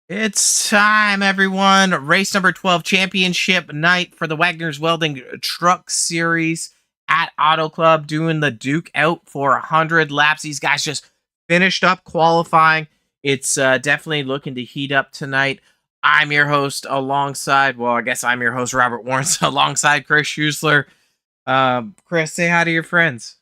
It's time, everyone. Race number 12, championship night for the Wagoner's Welding Truck Series at Auto Club, doing the Duke out for 100 laps. These guys just finished up qualifying. It's definitely looking to heat up tonight. I'm your host alongside, well, I guess I'm your host, Robert Warrens, alongside Chris Schusler. Chris, say hi to your friends.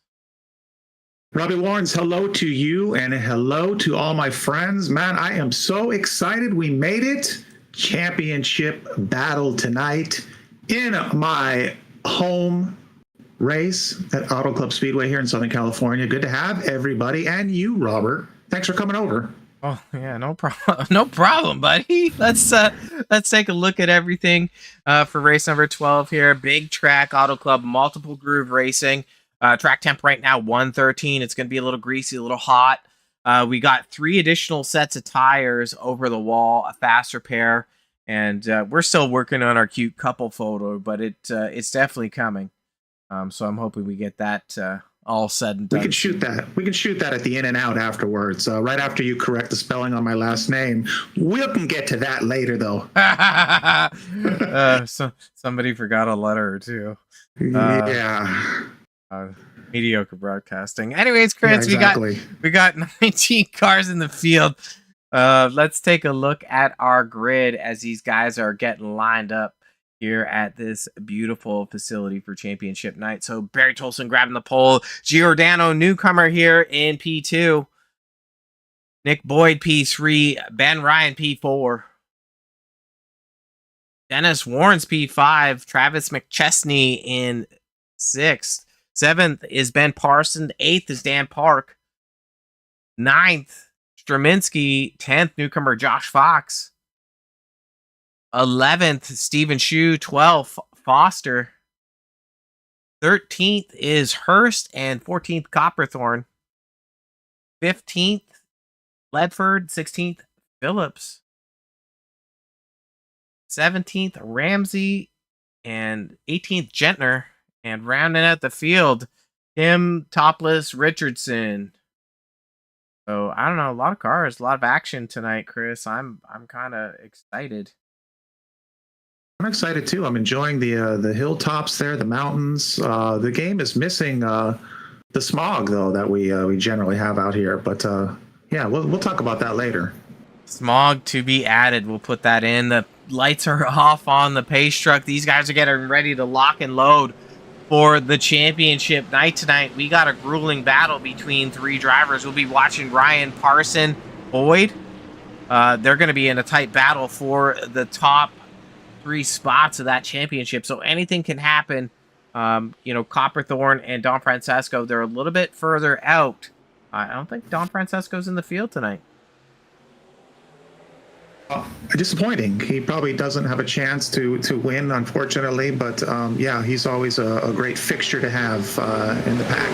Robbie Warrens, hello to you and hello to all my friends. Man, I am so excited we made it. Championship battle tonight in my home race at Auto Club Speedway here in Southern California. Good to have everybody and you, Robert. Thanks for coming over. Oh yeah, no problem, no problem, buddy. Let's take a look at everything for race number 12 here. Big track, Auto Club, multiple groove racing. Track temp right now 113. It's going to be a little greasy, a little hot. We got 3 additional sets of tires over the wall, a faster pair, and we're still working on our cute couple photo, but it's definitely coming. So I'm hoping we get that all said and done. We can shoot that. We can shoot that at the in and out afterwards. Right after you correct the spelling on my last name. We can get to that later, though. So somebody forgot a letter or two. Yeah. Mediocre broadcasting. Anyways, Chris, yeah, exactly. we got 19 cars in the field. Let's take a look at our grid as these guys are getting lined up here at this beautiful facility for championship night. So Barry Tolson grabbing the pole, Giordano newcomer here in P2, Nick Boyd P3, Ben Ryan P4, Dennis Warrens P5, Travis McChesney in 6th. 7th is Ben Parson. 8th is Dan Park. 9th, Straminsky. 10th, newcomer Josh Fox. 11th, Stephen Shue. 12th, Foster. 13th is Hurst. And 14th, Copperthorne. 15th, Ledford. 16th, Phillips. 17th, Ramsey. And 18th, Gentner. And rounding out the field, Tim Topless Richardson. So I don't know, a lot of cars, a lot of action tonight, Chris. I'm kind of excited. I'm excited too. I'm enjoying the hilltops there, the mountains. The game is missing the smog though that we generally have out here. But yeah, we'll talk about that later. Smog to be added. We'll put that in. The lights are off on the pace truck. These guys are getting ready to lock and load for the championship night tonight. We got a grueling battle between 3 drivers. We'll be watching Ryan, Parson, Boyd. They're going to be in a tight battle for the top 3 spots of that championship. So anything can happen. Copperthorn and Don Francesco, they're a little bit further out. I don't think Don Francesco's in the field tonight. Disappointing. He probably doesn't have a chance to win, unfortunately. But yeah, he's always a great fixture to have in the pack.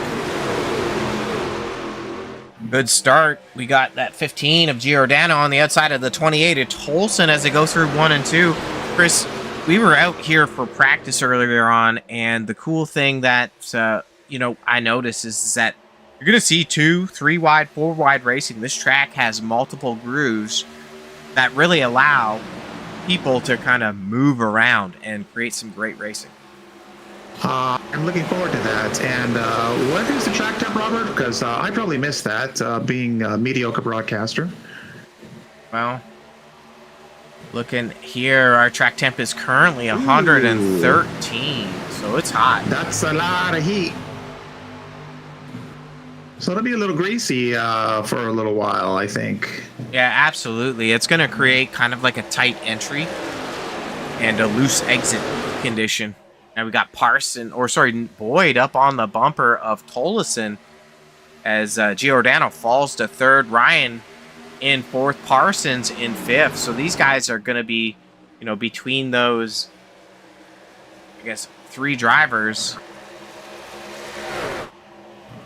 Good start. We got that 15 of Giordano on the outside of the 28 of Tolson as they go through 1 and 2. Chris, we were out here for practice earlier on, and the cool thing that I noticed is that you're going to see 2, 3 wide, 4 wide racing. This track has multiple grooves that really allow people to kind of move around and create some great racing. I'm looking forward to that. And what is the track temp, Robert? Because I probably missed that, being a mediocre broadcaster. Well, looking here, our track temp is currently 113, so it's hot. That's a lot of heat. So it'll be a little greasy for a little while, I think. Yeah, absolutely. It's going to create kind of like a tight entry and a loose exit condition. Now we got Boyd up on the bumper of Tolleson as Giordano falls to 3rd, Ryan in 4th, Parsons in 5th. So these guys are going to be, between those, 3 drivers.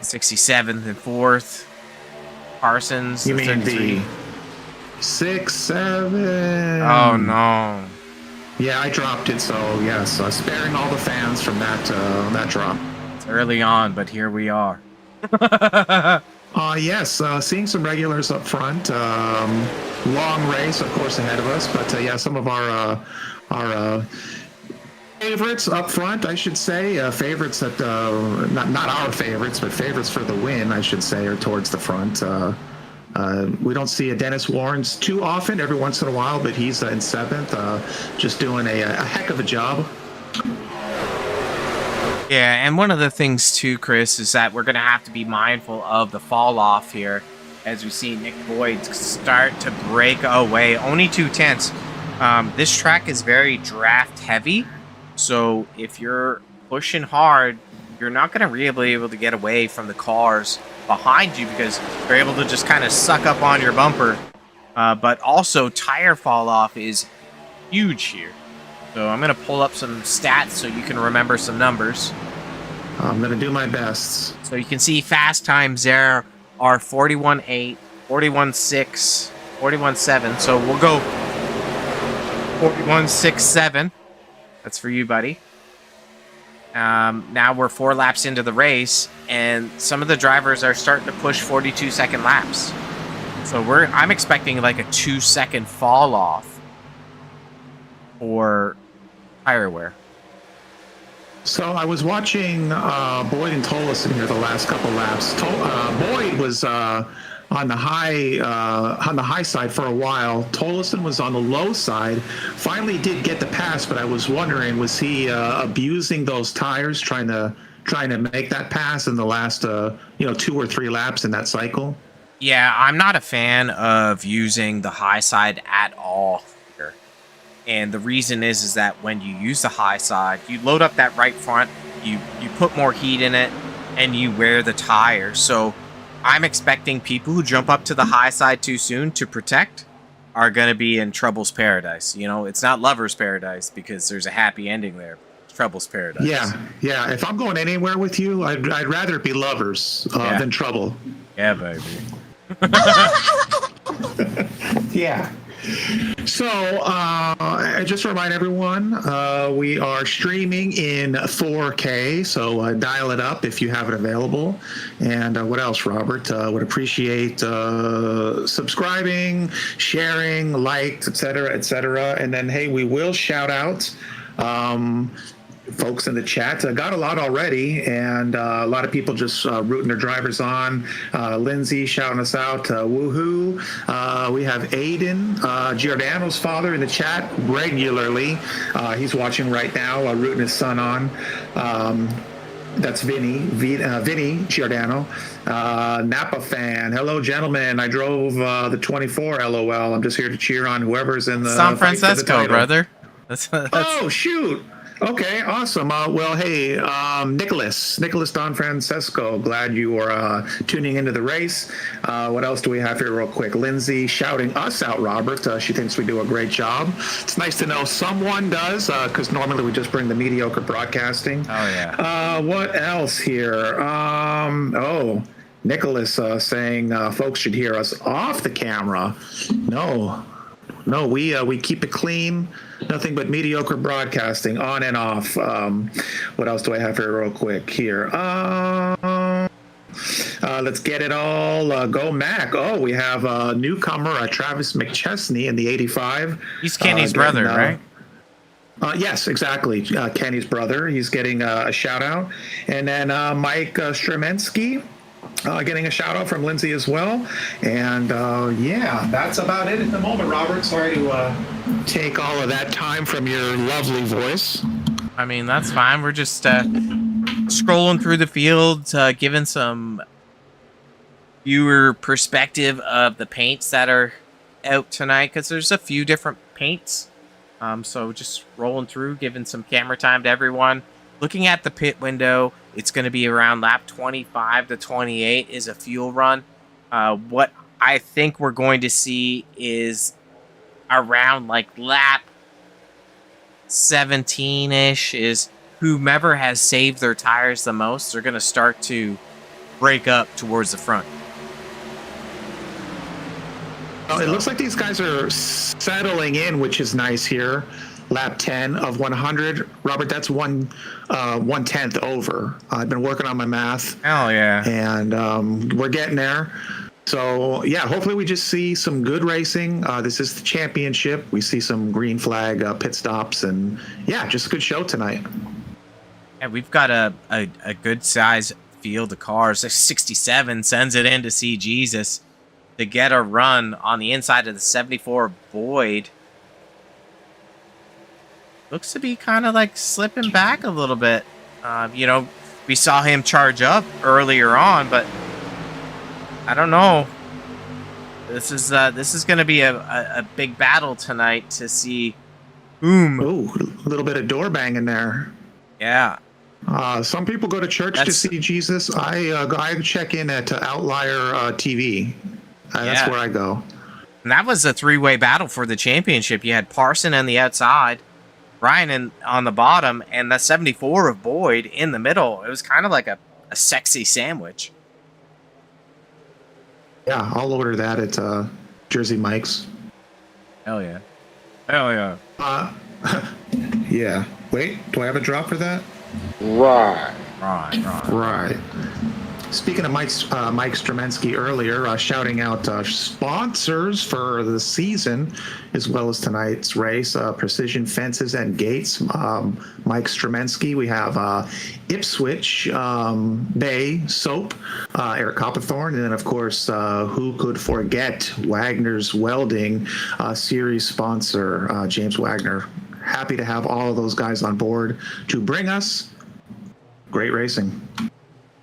67th and 4th. Parsons. You mean the 6, 7? Oh no. Yeah, I dropped it. So yes, sparing all the fans from that drop. It's early on, but here we are. Yes, seeing some regulars up front. Long race, of course, ahead of us. But yeah, some of our favorites up front, I should say. Favorites that not our favorites, but favorites for the win, I should say, are towards the front. We don't see a Dennis Warrens too often, every once in a while, but he's in 7th, just doing a heck of a job. Yeah, and one of the things too, Chris, is that we're going to have to be mindful of the fall off here as we see Nick Boyd start to break away. Only 2 tenths. This track is very draft heavy. So if you're pushing hard, you're not going to really be able to get away from the cars behind you because they're able to just kind of suck up on your bumper. But also tire fall off is huge here. So I'm going to pull up some stats so you can remember some numbers. I'm going to do my best. So you can see fast times there are 41.8, 41.6, 41.7. So we'll go 41.67. That's for you, buddy. Now we're 4 laps into the race, and some of the drivers are starting to push 42-second laps. So I'm expecting like a 2-second fall off for tire wear. So I was watching Boyd and Tolleson here the last couple laps. Boyd was on the high side for a while. Tolleson was on the low side. Finally did get the pass, but I was wondering, was he abusing those tires, trying to make that pass in the last 2 or 3 laps in that cycle? Yeah, I'm not a fan of using the high side at all here. And the reason is that when you use the high side, you load up that right front, you put more heat in it, and you wear the tire. So I'm expecting people who jump up to the high side too soon to protect are going to be in Trouble's Paradise. It's not Lover's Paradise because there's a happy ending there. It's Trouble's Paradise. Yeah. If I'm going anywhere with you, I'd rather it be Lovers than Trouble. Yeah, baby. Yeah. So, just to remind everyone, we are streaming in 4K, so dial it up if you have it available. And what else, Robert? Would appreciate subscribing, sharing, likes, etc., etc. And then, hey, we will shout out folks in the chat. Got a lot already, and a lot of people just rooting their drivers on. Lindsay shouting us out, woohoo. We have Aiden, Giordano's father, in the chat regularly. He's watching right now, rooting his son on. That's Vinny Giordano. Napa fan. Hello, gentlemen. I drove the 24, LOL. I'm just here to cheer on whoever's in the San fight for the Francisco, title. brother. Oh, shoot. Okay, awesome. Well, hey, Nicholas Don Francesco, glad you are tuning into the race. What else do we have here real quick? Lindsay shouting us out, Robert. She thinks we do a great job. It's nice to know someone does, because normally we just bring the mediocre broadcasting. Oh, yeah. What else here? Nicholas saying folks should hear us off the camera. No, we keep it clean. Nothing but mediocre broadcasting, on and off. What else do I have here real quick here? Let's get it all. Go Mac. Oh, we have a newcomer, Travis McChesney in the 85. He's Kenny's brother, right? Yes, exactly. Kenny's brother. He's getting a shout out. And then Mike Stremensky. Getting a shout out from Lindsay as well. And yeah, that's about it at the moment, Robert. Sorry to take all of that time from your lovely voice. I mean, that's fine. We're just scrolling through the field, giving some viewer perspective of the paints that are out tonight, because there's a few different paints. So just rolling through, giving some camera time to everyone. Looking at the pit window, it's going to be around lap 25 to 28 is a fuel run. What I think we're going to see is around like lap 17-ish is whomever has saved their tires the most, they're going to start to break up towards the front. Oh, it looks like these guys are settling in, which is nice here. Lap 10 of 100. Robert, that's 1/10 over. I've been working on my math. Hell yeah. And we're getting there. So, yeah, hopefully we just see some good racing. This is the championship. We see some green flag pit stops. And, yeah, just a good show tonight. And we've got a good size field of cars. 67 sends it in to see Jesus to get a run on the inside of the 74 Boyd. Looks to be kind of like slipping back a little bit. We saw him charge up earlier on, but I don't know. This is going to be a big battle tonight to see whom. Ooh, a little bit of door banging there. Yeah. Some people go to church to see Jesus. I check in at Outlier TV. That's where I go. And that was a three-way battle for the championship. You had Parson on the outside, Ryan on the bottom, and the 74 of Boyd in the middle. It was kind of like a sexy sandwich. Yeah, I'll order that at Jersey Mike's. Hell yeah. Hell yeah. Yeah. Wait, do I have a drop for that? Right. Speaking of Mike Stremensky earlier, shouting out sponsors for the season, as well as tonight's race, Precision Fences and Gates, Mike Stremensky. We have Ipswich Bay Soap, Eric Copperthorne, and then, of course, who could forget Wagner's Welding series sponsor, James Wagner. Happy to have all of those guys on board to bring us great racing.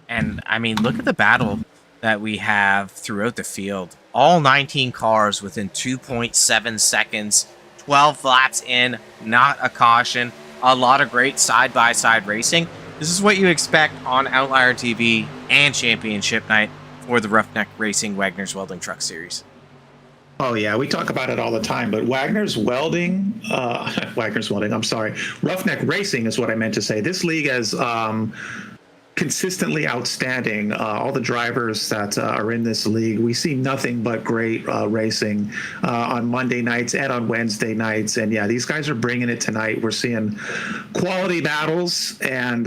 And, I mean, look at the battle that we have throughout the field. All 19 cars within 2.7 seconds, 12 laps in, not a caution, a lot of great side-by-side racing. This is what you expect on Outlier TV and Championship Night for the Roughneck Racing Wagner's Welding Truck Series. Oh, yeah, we talk about it all the time, but Wagner's Welding, I'm sorry, Roughneck Racing is what I meant to say. This league has consistently outstanding. All the drivers that are in this league, we see nothing but great racing on Monday nights and on Wednesday nights. And yeah, these guys are bringing it tonight. We're seeing quality battles, and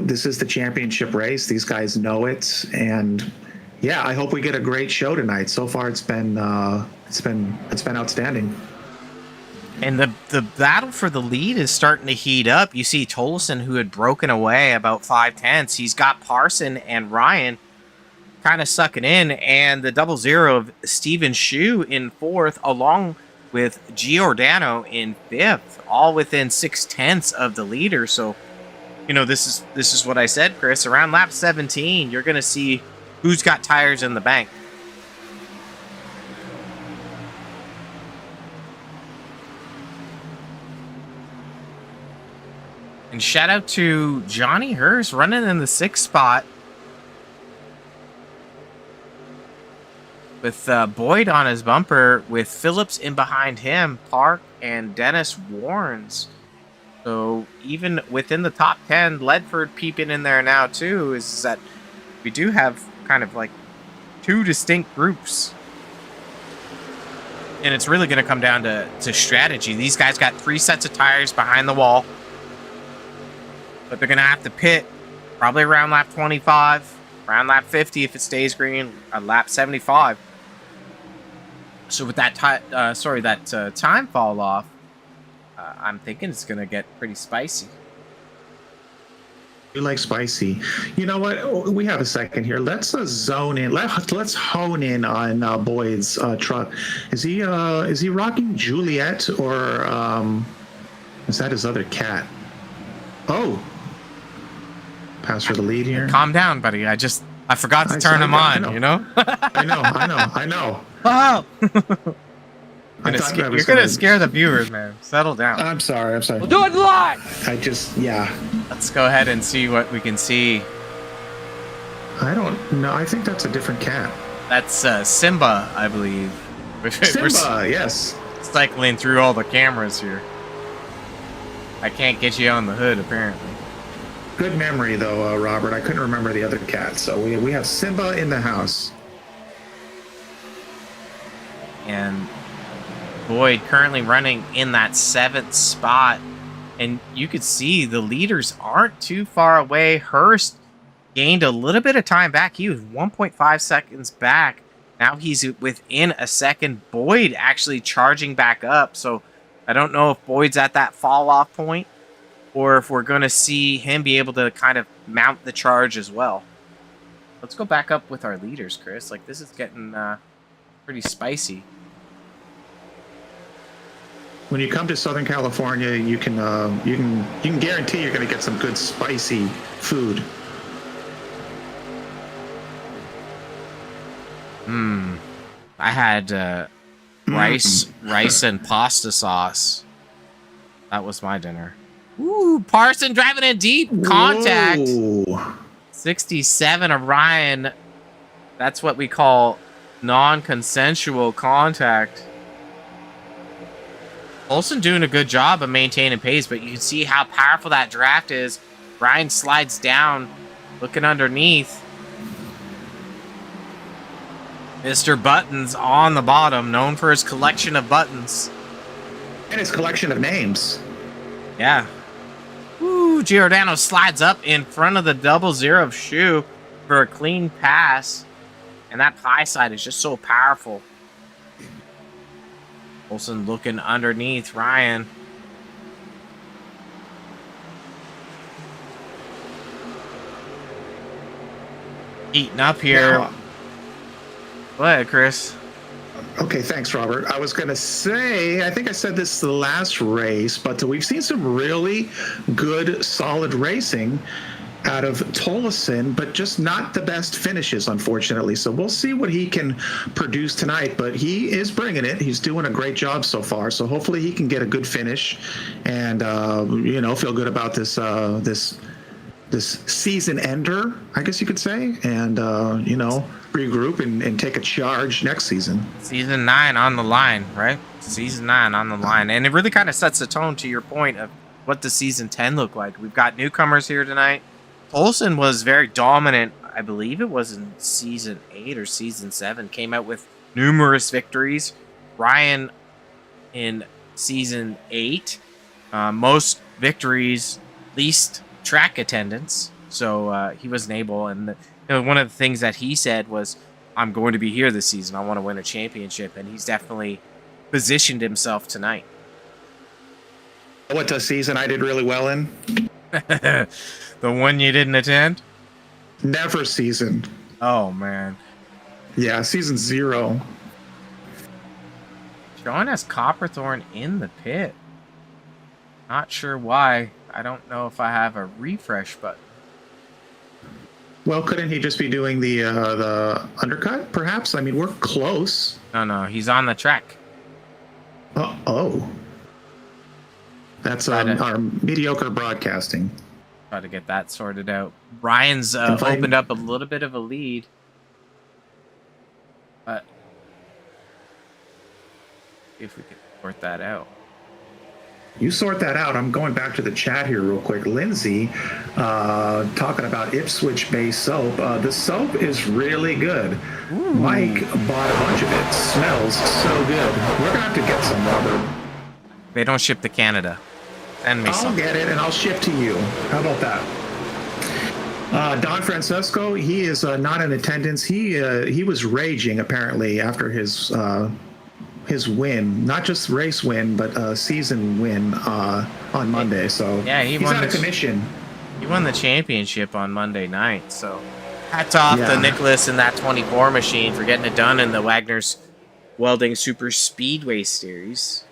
this is the championship race. These guys know it, and yeah, I hope we get a great show tonight. So far, it's been outstanding. And the battle for the lead is starting to heat up. You see Tolson, who had broken away about 5/10. He's got Parson and Ryan kind of sucking in, and the 0-0 of Steven Shu in 4th, along with Giordano in 5th, all within 0.6 of the leader. So, this is what I said, Chris. Around lap 17, you're going to see who's got tires in the bank. And shout out to Johnny Hurst running in the 6th spot with Boyd on his bumper, with Phillips in behind him, Park and Dennis Warrens. So even within the top 10, Ledford peeping in there now too, is that we do have kind of like 2 distinct groups. And it's really going to come down to strategy. These guys got 3 sets of tires behind the wall, but they're going to have to pit probably around lap 25, around lap 50 if it stays green, lap 75. So with that time fall off, I'm thinking it's going to get pretty spicy. You like spicy. You know what? We have a second here. Let's zone in. Let's hone in on Boyd's truck. Is he rocking Juliet, or is that his other cat? Oh. Pass for the lead here. Calm down, buddy. I forgot to turn him on, I know. Oh! You're going to scare the viewers, man. Settle down. I'm sorry. We'll do it live! Yeah. Let's go ahead and see what we can see. I don't know. I think that's a different cat. That's Simba, I believe. Simba, yes. Cycling through all the cameras here. I can't get you on the hood, apparently. Good memory, though, Robert. I couldn't remember the other cat. So we have Simba in the house. And Boyd currently running in that 7th spot. And you could see the leaders aren't too far away. Hurst gained a little bit of time back. He was 1.5 seconds back. Now he's within a second. Boyd actually charging back up. So I don't know if Boyd's at that fall off point, or if we're going to see him be able to kind of mount the charge as well. Let's go back up with our leaders, Chris. Like, this is getting pretty spicy. When you come to Southern California, you can guarantee you're going to get some good spicy food. I had rice and pasta sauce. That was my dinner. Ooh, Parson driving in deep. Contact. Whoa. 67 of Ryan. That's what we call non-consensual contact. Olsen doing a good job of maintaining pace, but you can see how powerful that draft is. Ryan slides down, looking underneath. Mr. Buttons on the bottom, known for his collection of buttons. And his collection of names. Yeah. Ooh, Giordano slides up in front of the 0-0 of Shu for a clean pass. And that high side is just so powerful. Olsen looking underneath Ryan. Heating up here. Now, go ahead, Chris. Okay, thanks, Robert. I was going to say, I think I said this the last race, but we've seen some really good, solid racing out of Tolleson, but just not the best finishes, unfortunately. So we'll see what he can produce tonight, but he is bringing it. He's doing a great job so far. So hopefully he can get a good finish and, feel good about this season ender, I guess you could say, and, regroup and take a charge next season. Season 9 on the line, right? Season 9 on the line. And it really kind of sets the tone to your point of what does season 10 look like. We've got newcomers here tonight. Tolson was very dominant. I believe it was in season 8 or season 7. Came out with numerous victories. Ryan in season 8, most victories, least track attendance. So he wasn't able. And one of the things that he said was, "I'm going to be here this season. I want to win a championship," and he's definitely positioned himself tonight. What season I did really well in? The one you didn't attend? Never season. Oh, man. Yeah, season 0. Sean has Copperthorn in the pit. Not sure why. I don't know if I have a refresh button. Well, couldn't he just be doing the undercut, perhaps? I mean, we're close. No, he's on the track. Oh. That's our mediocre broadcasting. Try to get that sorted out. Ryan's opened up a little bit of a lead. But if we can sort that out. You sort that out. I'm going back to the chat here real quick. Lindsay talking about Ipswich Bay soap. The soap is really good. Ooh. Mike bought a bunch of it. Smells so good. We're going to have to get some, Robert. They don't ship to Canada. Send me some. I'll get it and I'll ship to you. How about that? Don Francesco, he is not in attendance. He was raging apparently after his win, not just race win, but season win on Monday. So yeah, he's out of commission. He won the championship on Monday night. So hats off to Nicholas and that 24 machine for getting it done in the Wagoner's Welding Super Speedway Series.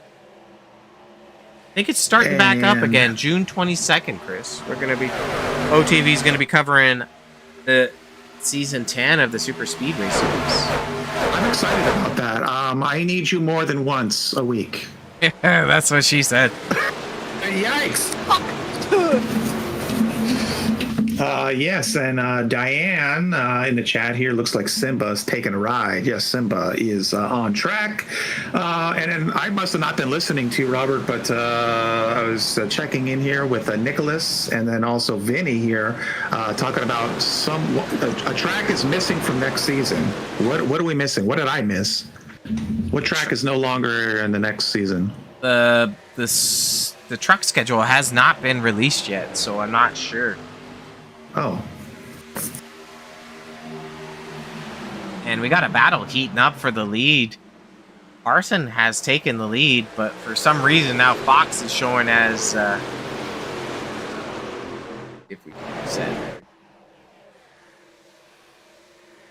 I think it's starting back up again, June 22nd, Chris. We're going to be, OTV's going to be covering the season 10 of the Super Speedway Series. I'm excited about that. I need you more than once a week. Yeah, that's what she said. Yikes. Yes, and Diane in the chat here looks like Simba's taking a ride. Yes, Simba is on track. And then I must have not been listening to you, Robert, but I was checking in here with Nicholas and then also Vinny here talking about a track is missing from next season. What are we missing? What did I miss? What track is no longer in the next season? The truck schedule has not been released yet, so I'm not sure. Oh. And we got a battle heating up for the lead. Arson has taken the lead, but for some reason now Fox is showing as if we can set.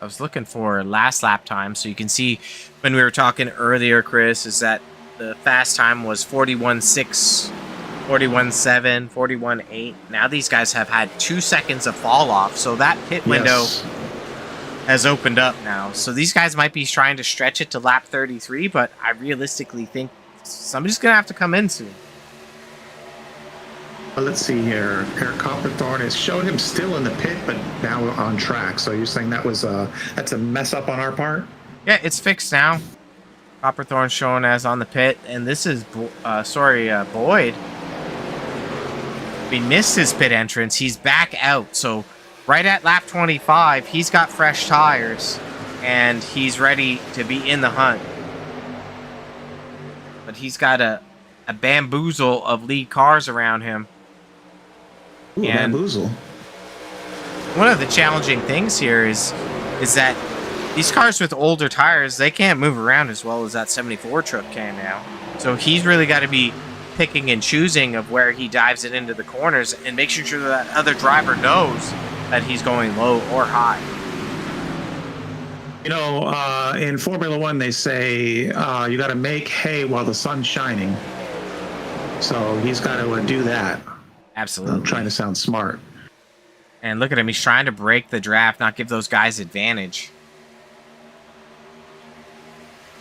I was looking for last lap time, so you can see when we were talking earlier, Chris, is that the fast time was 41.6. 41.7, 41.8. Now these guys have had 2 seconds of fall off, so that pit window has opened up now. So these guys might be trying to stretch it to lap 33, but I realistically think somebody's going to have to come in soon. Well, let's see here. Eric Copperthorn has showed him still in the pit, but now on track. So you're saying that's a mess up on our part? Yeah, it's fixed now. Copperthorn showing as on the pit, and this is Boyd. He missed his pit entrance. He's back out. So right at lap 25, he's got fresh tires and he's ready to be in the hunt. But he's got a bamboozle of lead cars around him. Ooh, and bamboozle. One of the challenging things here is that these cars with older tires, they can't move around as well as that 74 truck can now. So he's really got to be picking and choosing of where he dives it into the corners and making sure that other driver knows that he's going low or high. You know, in Formula One, they say you got to make hay while the sun's shining. So he's got to do that. Absolutely. I'm trying to sound smart. And look at him. He's trying to break the draft, not give those guys advantage.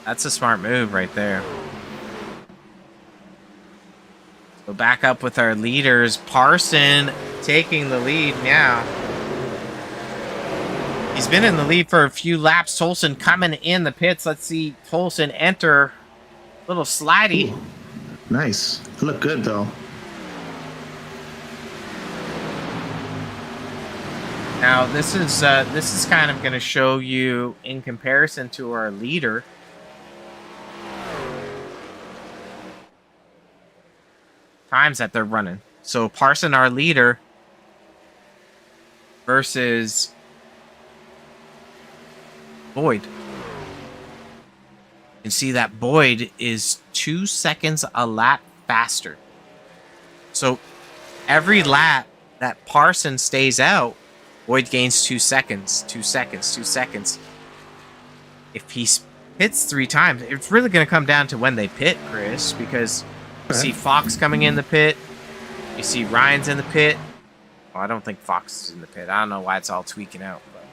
That's a smart move right there. So back up with our leaders. Parson taking the lead now. He's been in the lead for a few laps. Tolson coming in the pits. Let's see Tolson enter. Little slidey. Ooh, nice. Look good, though. Now this is kind of going to show you in comparison to our leader. Times that they're running. So Parson, our leader, versus Boyd. You can see that Boyd is 2 seconds a lap faster. So every lap that Parson stays out, Boyd gains 2 seconds, 2 seconds, 2 seconds. If he pits 3 times, it's really going to come down to when they pit, Chris, because you see Fox coming in the pit. You see Ryan's in the pit. Well, I don't think Fox is in the pit. I don't know why it's all tweaking out. But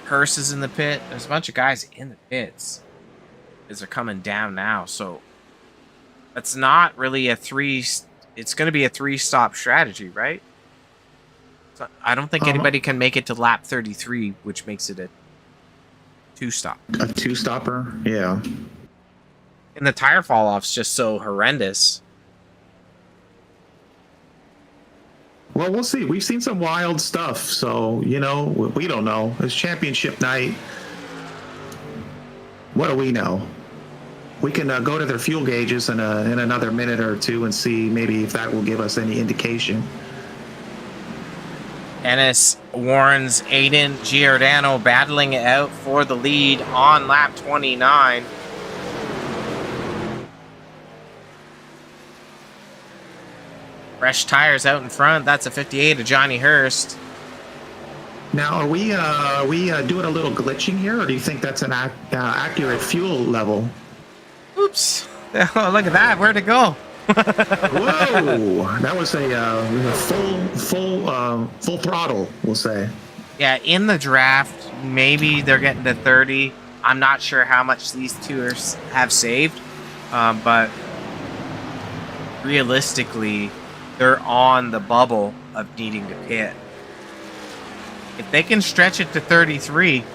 Hurst is in the pit. There's a bunch of guys in the pits as they're coming down now. So that's not really a 3. It's going to be a 3-stop strategy, right? So I don't think anybody can make it to lap 33, which makes it a 2-stop. A 2-stopper? Yeah. And the tire fall off's just so horrendous. Well, we'll see. We've seen some wild stuff, so, you know, we don't know. It's championship night. What do we know? We can go to their fuel gauges in another minute or two and see maybe if that will give us any indication. Ennis warns Aiden Giordano battling it out for the lead on lap 29. Fresh tires out in front. That's a 58 of Johnny Hurst. Now, are we doing a little glitching here, or do you think that's an accurate fuel level? Oops. Oh, look at that. Where'd it go? Whoa! That was a full throttle, we'll say. Yeah, in the draft, maybe they're getting to 30. I'm not sure how much these two have saved, but realistically, they're on the bubble of needing to pit. If they can stretch it to 33,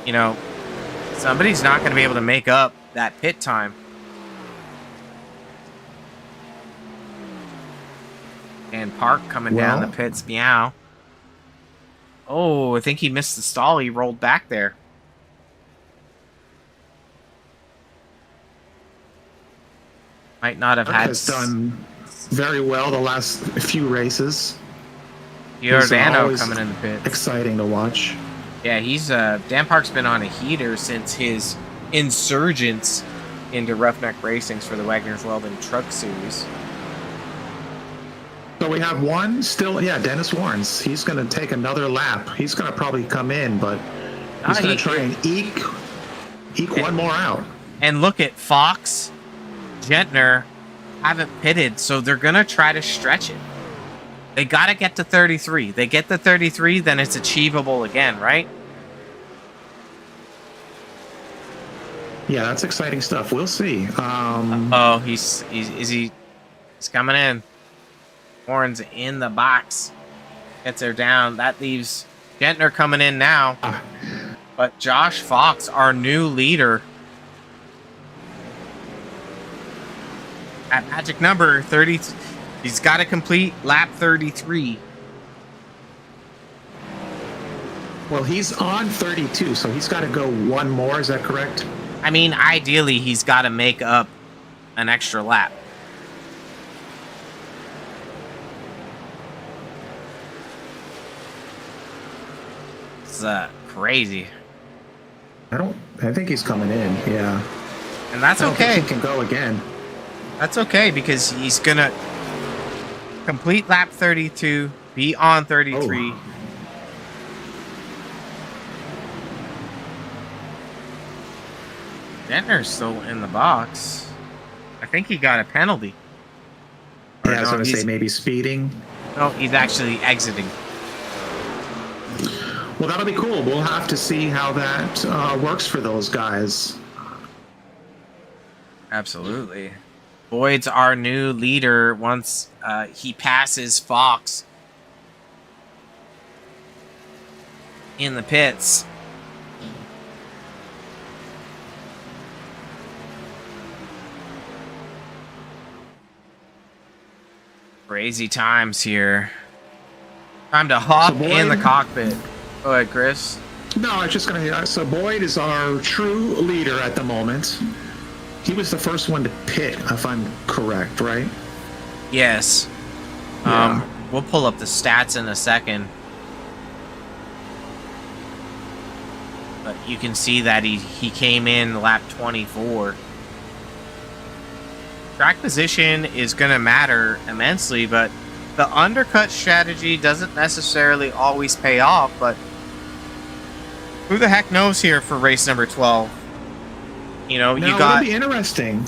you know, somebody's not going to be able to make up that pit time. And Park coming down the pits, meow. Oh, I think he missed the stall. He rolled back there. Might not have had. Has done very well the last few races. Giordano coming in the pits. Exciting to watch. Yeah, he's Dan Park's been on a heater since his insurgence into Roughneck Racings for the Wagoner's Welding Truck Series. So we have one still, yeah, Dennis Warrens. He's going to take another lap. He's going to probably come in, but he's going to try and eke one more out. And look at Fox, Gentner haven't pitted, so they're going to try to stretch it. They got to get to 33. They get to 33, then it's achievable again, right? Yeah, that's exciting stuff. We'll see. Oh, he's coming in. Warren's in the box. Gets her down. That leaves Gentner coming in now. But Josh Fox, our new leader, at magic number 30, he's got to complete lap 33. Well, he's on 32, so he's got to go one more. Is that correct? I mean, ideally, he's got to make up an extra lap. It's crazy. I think he's coming in, yeah. And that's okay. He can go again. That's okay, because he's going to complete lap 32, be on 33. Oh. Gentner's still in the box. I think he got a penalty. Yeah, I was going to say maybe speeding. No, he's actually exiting. Well, that'll be cool. We'll have to see how that works for those guys. Absolutely. Boyd's our new leader once he passes Fox in the pits. Crazy times here. Time to hop in the cockpit. Go ahead, Chris. No, I was just going to. So Boyd is our true leader at the moment. He was the first one to pit, if I'm correct, right? Yes. Yeah. We'll pull up the stats in a second. But you can see that he came in lap 24. Track position is going to matter immensely, but the undercut strategy doesn't necessarily always pay off, but who the heck knows here for race number 12? You know, now, you got... it'll be interesting.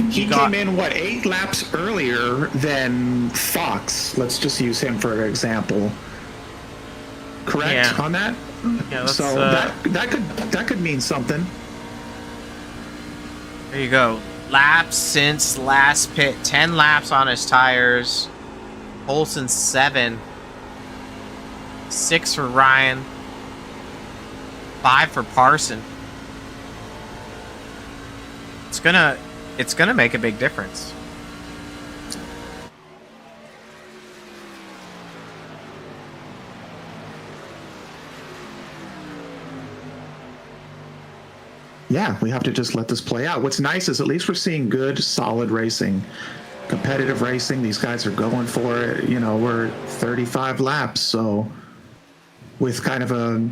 He came in, 8 laps earlier than Fox. Let's just use him for an example. Correct on that? Yeah, so that could mean something. There you go. Laps since last pit. 10 laps on his tires. Olsen 7. 6 for Ryan. 5 for Parson. It's gonna make a big difference. Yeah, we have to just let this play out. What's nice is at least we're seeing good, solid racing, competitive racing. These guys are going for it. You know, we're 35 laps, so with kind of a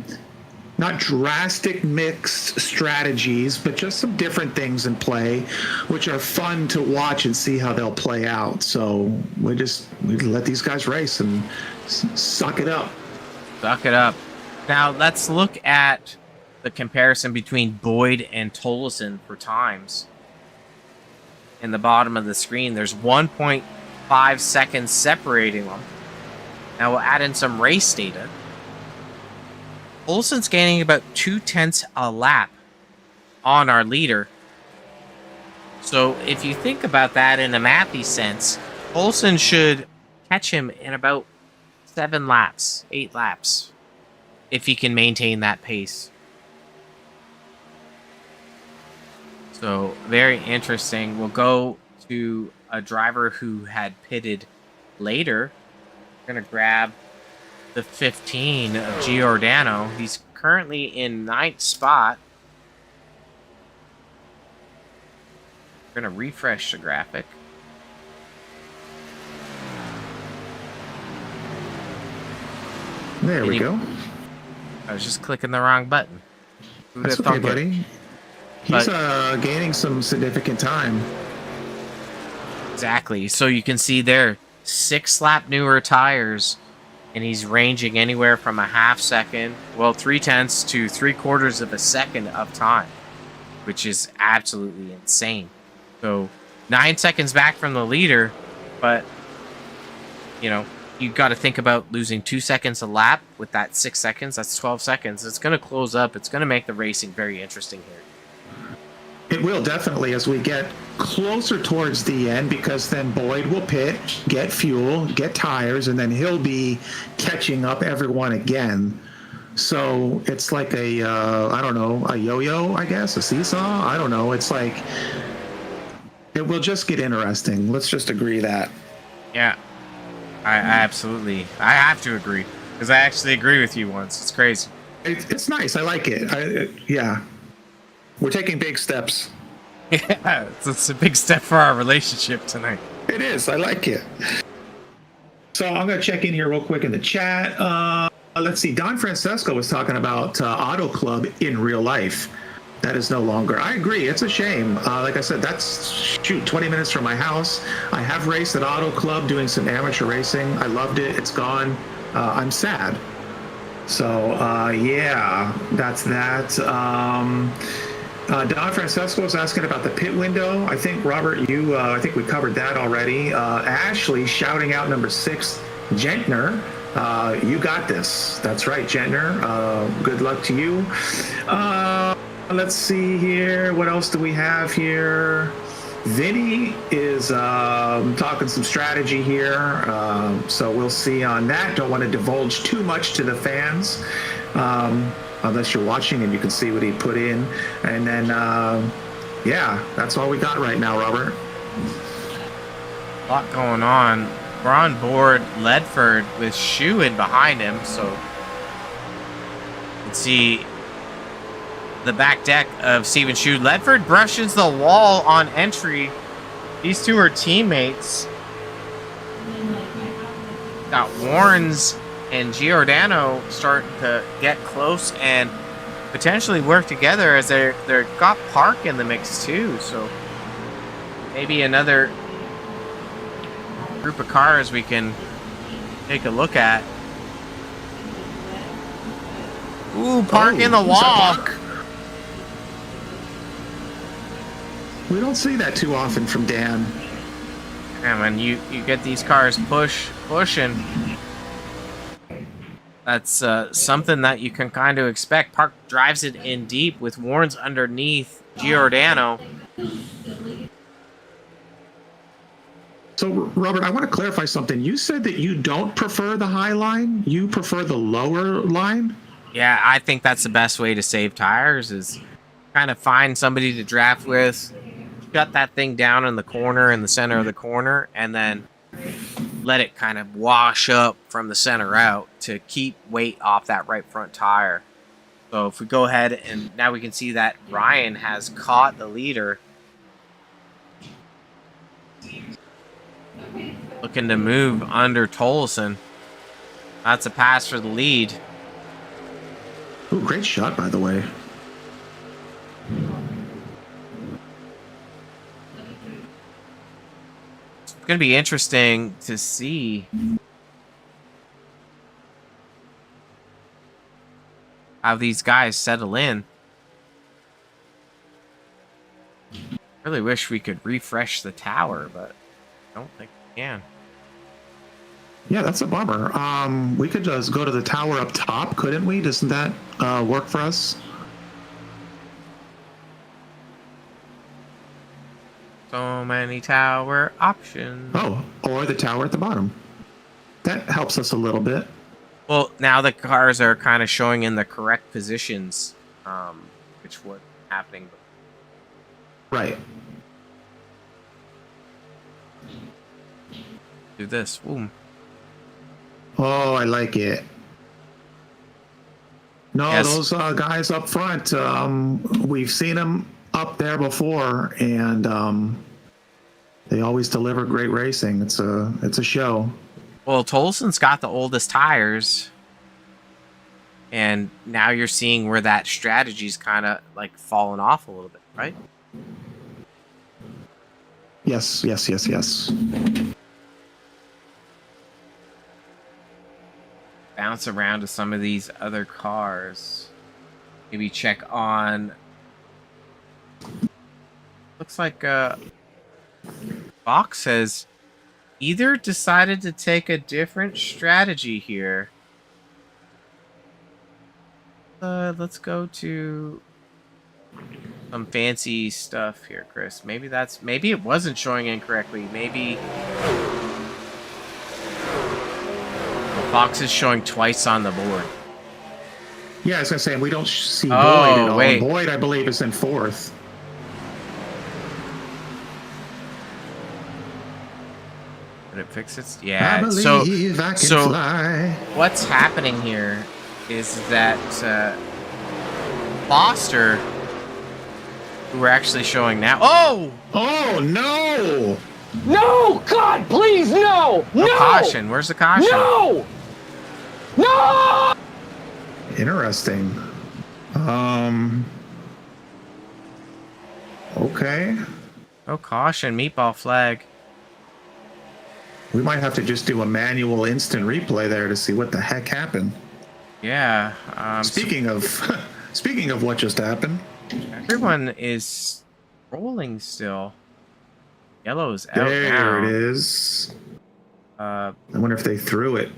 not drastic mixed strategies, but just some different things in play, which are fun to watch and see how they'll play out. So we let these guys race and suck it up. Suck it up. Now let's look at the comparison between Boyd and Tolleson for times. In the bottom of the screen, there's 1.5 seconds separating them. Now we'll add in some race data. Olsen's gaining about 0.2 a lap on our leader. So if you think about that in a mathy sense, Olsen should catch him in about 7 laps, 8 laps, if he can maintain that pace. So very interesting. We'll go to a driver who had pitted later. We're going to grab the 15 of Giordano. He's currently in 9th spot. We're going to refresh the graphic. There we go. I was just clicking the wrong button. That's okay, buddy. He's gaining some significant time. Exactly. So you can see there, 6 lap newer tires, and he's ranging anywhere from a half second, well, 0.3 to 3/4 of a second of time, which is absolutely insane. So 9 seconds back from the leader, but you know, you got to think about losing 2 seconds a lap with that 6 seconds. That's 12 seconds. It's going to close up. It's going to make the racing very interesting here. It will definitely as we get closer towards the end, because then Boyd will pit, get fuel, get tires, and then he'll be catching up everyone again. So it's like a, I don't know, a yo-yo, I guess, a seesaw. I don't know. It's like, it will just get interesting. Let's just agree that. Yeah, I absolutely, I have to agree, because I actually agree with you once. It's crazy. It's nice. I like it. Yeah. We're taking big steps. Yeah, it's a big step for our relationship tonight. It is. I like it. So I'm going to check in here real quick in the chat. Let's see. Don Francesco was talking about Auto Club in real life. That is no longer. I agree. It's a shame. Like I said, that's 20 minutes from my house. I have raced at Auto Club doing some amateur racing. I loved it. It's gone. I'm sad. So, yeah, that's that. Don Francesco was asking about the pit window. I think, Robert, I think we covered that already. Ashley shouting out number 6, Gentner. You got this. That's right, Gentner. Good luck to you. Let's see here. What else do we have here? Vinny is talking some strategy here. So we'll see on that. Don't want to divulge too much to the fans. Unless you're watching and you can see what he put in. And then, yeah, that's all we got right now, Robert. A lot going on. We're on board Ledford with Shu in behind him, so you can see the back deck of Steven Shu. Ledford brushes the wall on entry. These two are teammates. Got Warrens and Giordano starting to get close and potentially work together as they're got Park in the mix too. So maybe another group of cars we can take a look at. Ooh, Park in the wall. We don't see that too often from Dan. Yeah, man, you get these cars pushing. That's something that you can kind of expect. Park drives it in deep with Warrens underneath Giordano. So, Robert, I want to clarify something. You said that you don't prefer the high line. You prefer the lower line? Yeah, I think that's the best way to save tires is kind of find somebody to draft with, shut that thing down in the corner, in the center of the corner, and then let it kind of wash up from the center out to keep weight off that right front tire. So if we go ahead and now we can see that Ryan has caught the leader. Looking to move under Tolson. That's a pass for the lead. Ooh, great shot, by the way. It's going to be interesting to see how these guys settle in. Really wish we could refresh the tower, but I don't think we can. Yeah, that's a bummer. We could just go to the tower up top, couldn't we? Doesn't that work for us? So many tower options. Oh, or the tower at the bottom. That helps us a little bit. Well, now the cars are kind of showing in the correct positions, which was happening. Right. Do this. Boom. Oh, I like it. No, Yes. those guys up front, we've seen them up there before, and they always deliver great racing. It's a show. Well, Tolson's got the oldest tires, and now you're seeing where that strategy's kind of like fallen off a little bit, right? Yes. Bounce around to some of these other cars. Maybe check on. Looks like Fox has either decided to take a different strategy here. Let's go to some fancy stuff here, Chris. Maybe it wasn't showing incorrectly. Maybe Fox is showing twice on the board. Yeah, I was gonna say we don't see Boyd Oh, at all. wait. Boyd, I believe, is in fourth. Did it fix it? I Yeah. believe I can so fly. what's happening here is that Foster, who we're actually showing now. Oh! Oh no! No! God, please, no! No No! caution. Where's the caution? No! No! Interesting. Okay. No caution. Meatball flag. We might have to just do a manual instant replay there to see what the heck happened. Yeah. Speaking of speaking of what just happened. Everyone is rolling still. Yellow's out There now. it is. Uh, I wonder if they threw it.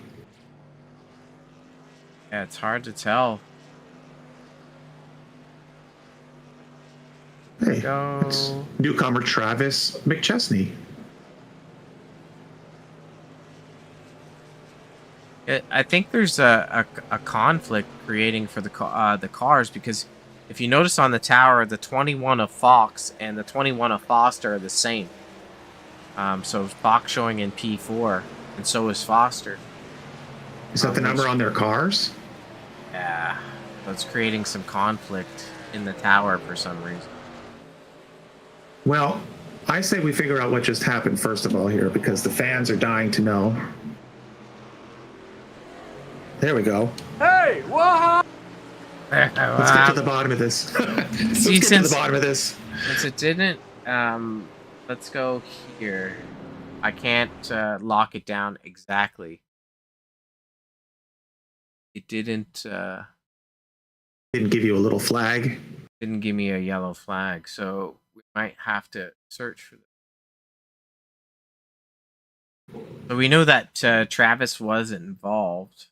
yeah, it's hard to tell. Hey, Go. it's newcomer Travis McChesney. I think there's a conflict creating for the cars, because if you notice on the tower, the 21 of Fox and the 21 of Foster are the same. So Fox showing in P4. and so is Foster. Is that the number on their cars? Yeah, so it's creating some conflict in the tower for some reason. Well, I say we figure out what just happened first of all here, because the fans are dying to know. There we go. Hey, what? Let's get to the bottom of this. Let's get to the bottom of this. Since it didn't, let's go here. I can't lock it down exactly. It didn't give you a little flag. Didn't give me a yellow flag, so we might have to search for this. So we know that Travis was involved.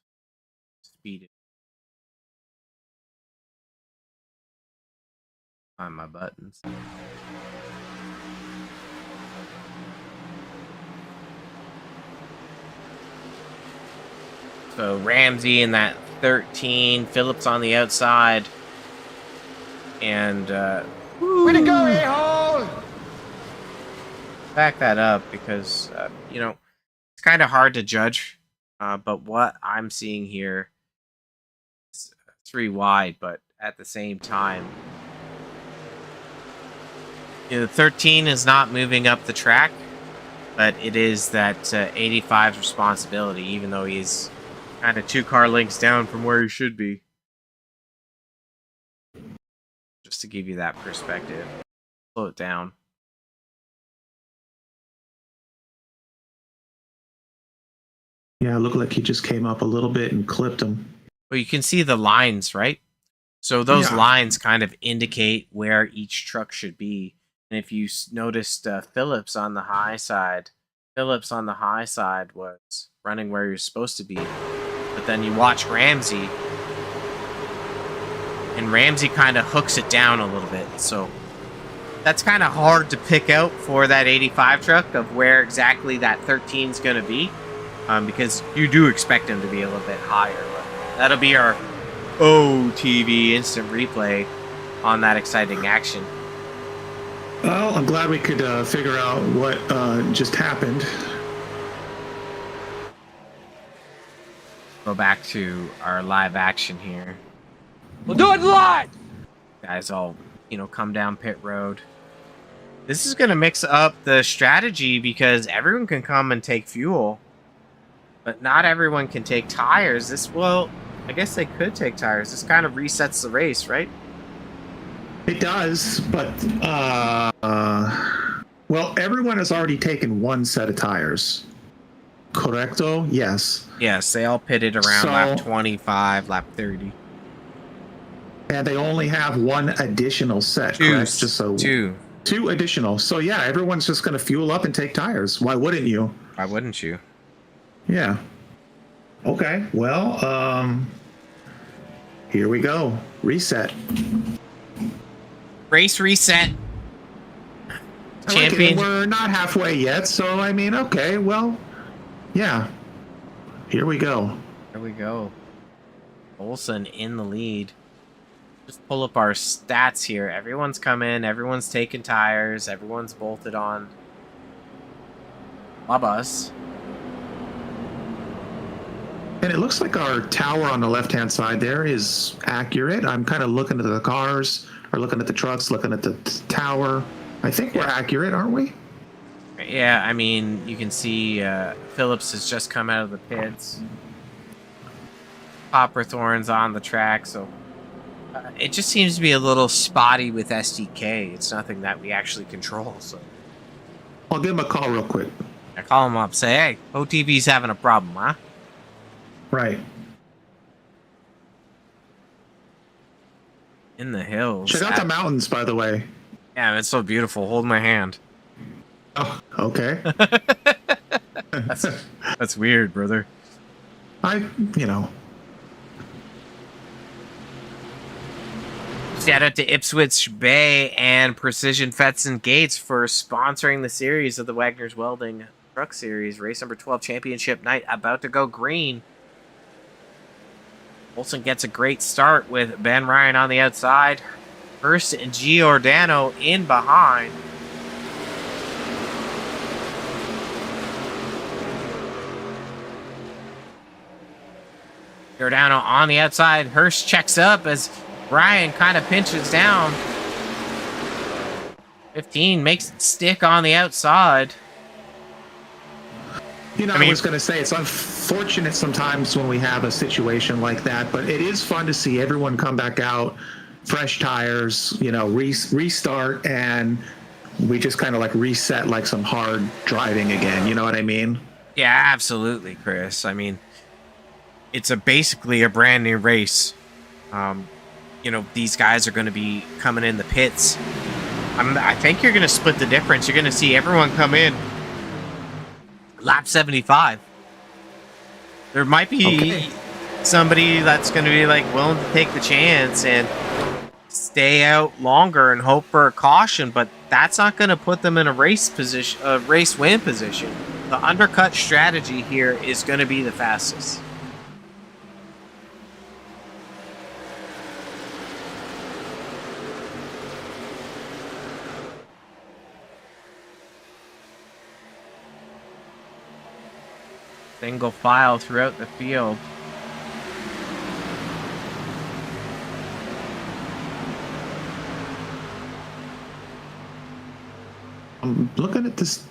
Speed it. Find my buttons. So Ramsey in that 13, Phillips on the outside, and Way to go, a-hole! back that up because you know, it's kind of hard to judge, but what I'm seeing here is 3 wide, but at the same time, you know, 13 is not moving up the track, but it is that 85's responsibility, even though he's kind of 2 car lengths down from where he should be. Just to give you that perspective. Slow it down. Yeah, it looked like he just came up a little bit and clipped him. Well, you can see the lines, right? So those lines kind of indicate where each truck should be. And if you noticed Phillips on the high side was running where you're supposed to be. But then you watch Ramsey, and Ramsey kind of hooks it down a little bit. So that's kind of hard to pick out for that 85 truck of where exactly that 13 is going to be, because you do expect him to be a little bit higher. But that'll be our OTV instant replay on that exciting action. Well, I'm glad we could figure out what just happened. Go back to our live action here. We'll do it live! Guys all, you know, come down pit road. This is going to mix up the strategy because everyone can come and take fuel, but not everyone can take tires. Well, I guess they could take tires. This kind of resets the race, right? It does, but well, everyone has already taken 1 set of tires. Correcto? Yes. Yes, they all pitted around lap 25, lap 30. And they only have 1 additional set, correct? Just so 2 additional. So yeah, everyone's just going to fuel up and take tires. Why wouldn't you? Why wouldn't you? Yeah. Okay. Well, here we go. Reset. Race reset. Champion. We're not halfway yet, so I mean, okay, well, yeah. Here we go. Here we go. Olsen in the lead. Just pull up our stats here. Everyone's come in. Everyone's taking tires. Everyone's bolted on. Love us. And it looks like our tower on the left-hand side there is accurate. I'm kind of looking at the cars, or looking at the trucks, looking at the tower. I think we're accurate, aren't we? Yeah, I mean, you can see Phillips has just come out of the pits. Copperthorn's on the track, so it just seems to be a little spotty with SDK. It's nothing that we actually control. So I'll give him a call real quick. I call him up, say, hey, OTV's having a problem, huh? Right. In the hills. Check out the mountains, by the way. Yeah, it's so beautiful. Hold my hand. Oh, okay. That's weird, brother. You know. Shout out to Ipswich Bay and Precision Fets and Gates for sponsoring the series of the Wagoner's Welding Truck Series. Race number 12 championship night about to go green. Olsen gets a great start with Ben Ryan on the outside. Hurst and Giordano in behind. Giordano on the outside. Hurst checks up as Brian kind of pinches down. 15 makes it stick on the outside. You know, I was going to say, it's unfortunate sometimes when we have a situation like that, but it is fun to see everyone come back out, fresh tires, you know, restart, and we just kind of like reset like some hard driving again. You know what I mean? Yeah, absolutely, Chris. I mean, it's basically a brand new race. You know, these guys are going to be coming in the pits. I think you're going to split the difference. You're going to see everyone come in lap 75. There might be somebody that's going to be like willing to take the chance and stay out longer and hope for a caution, but that's not going to put them in a race position, a race win position. The undercut strategy here is going to be the fastest. Single file throughout the field. I'm looking at this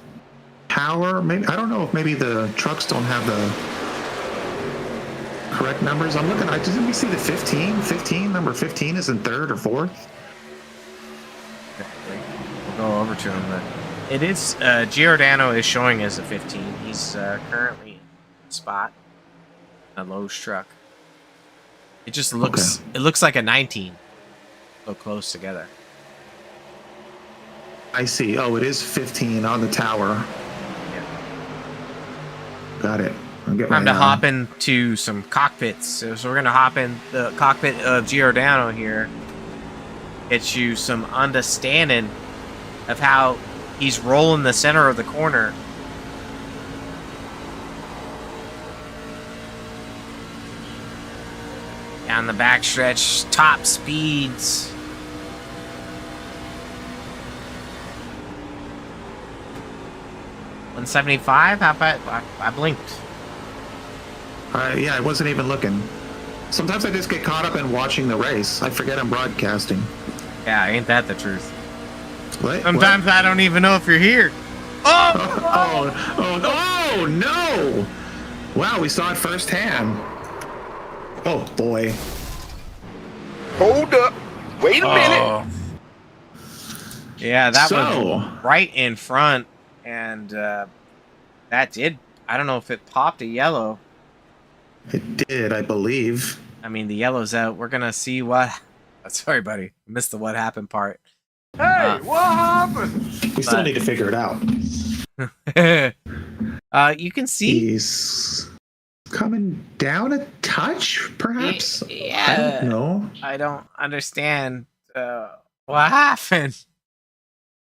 power. Maybe I don't know if maybe the trucks don't have the correct numbers. I'm looking. Didn't we see the 15? 15 number 15 is in third or fourth. We'll go over to him. But it is Giordano is showing as a 15. He's currently in spot. A Lowe's truck. It just looks. It looks like a 19. So close together. I see. Oh, it is 15 on the tower. Yeah. Got it. Time to hop into some cockpits. So we're going to hop in the cockpit of Giordano here. Get you some understanding of how he's rolling the center of the corner. Down the backstretch, top speeds. $175? How about I blinked? Yeah, I wasn't even looking. Sometimes I just get caught up in watching the race. I forget I'm broadcasting. Yeah, ain't that the truth? What? Sometimes I don't even know if you're here. Oh no! Wow, we saw it firsthand. Oh boy. Hold up. Wait a minute. Yeah, that was right in front, and that did. I don't know if it popped a yellow. It did, I believe. I mean, the yellow's out. We're gonna see what. Sorry, buddy. Missed the what happened part. Hey, what happened? We still need to figure it out. You can see he's coming down a touch, perhaps. Yeah. I don't know. I don't understand what happened.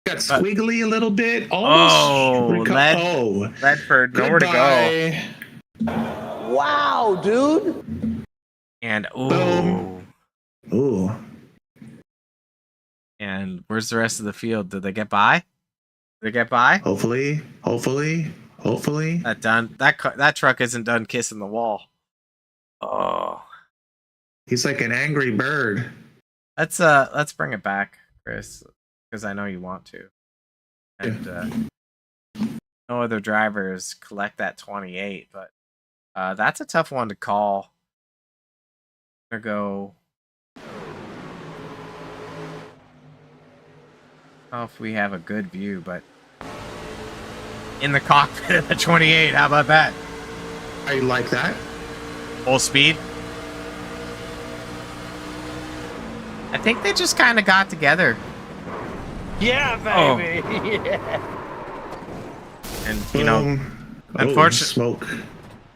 Got squiggly a little bit. Almost. Ledford, nowhere to go. Wow, dude. And boom. Ooh. And where's the rest of the field? Did they get by? Did they get by? Hopefully. That truck isn't done kissing the wall. Oh. He's like an angry bird. Let's bring it back, Chris, because I know you want to. And no other drivers collect that 28, but that's a tough one to call. I'm gonna go. I don't know if we have a good view, but in the cockpit of the 28, how about that? I like that. Full speed. I think they just kind of got together. Yeah, baby. Oh. Yeah. And you know, unfortunately, smoke.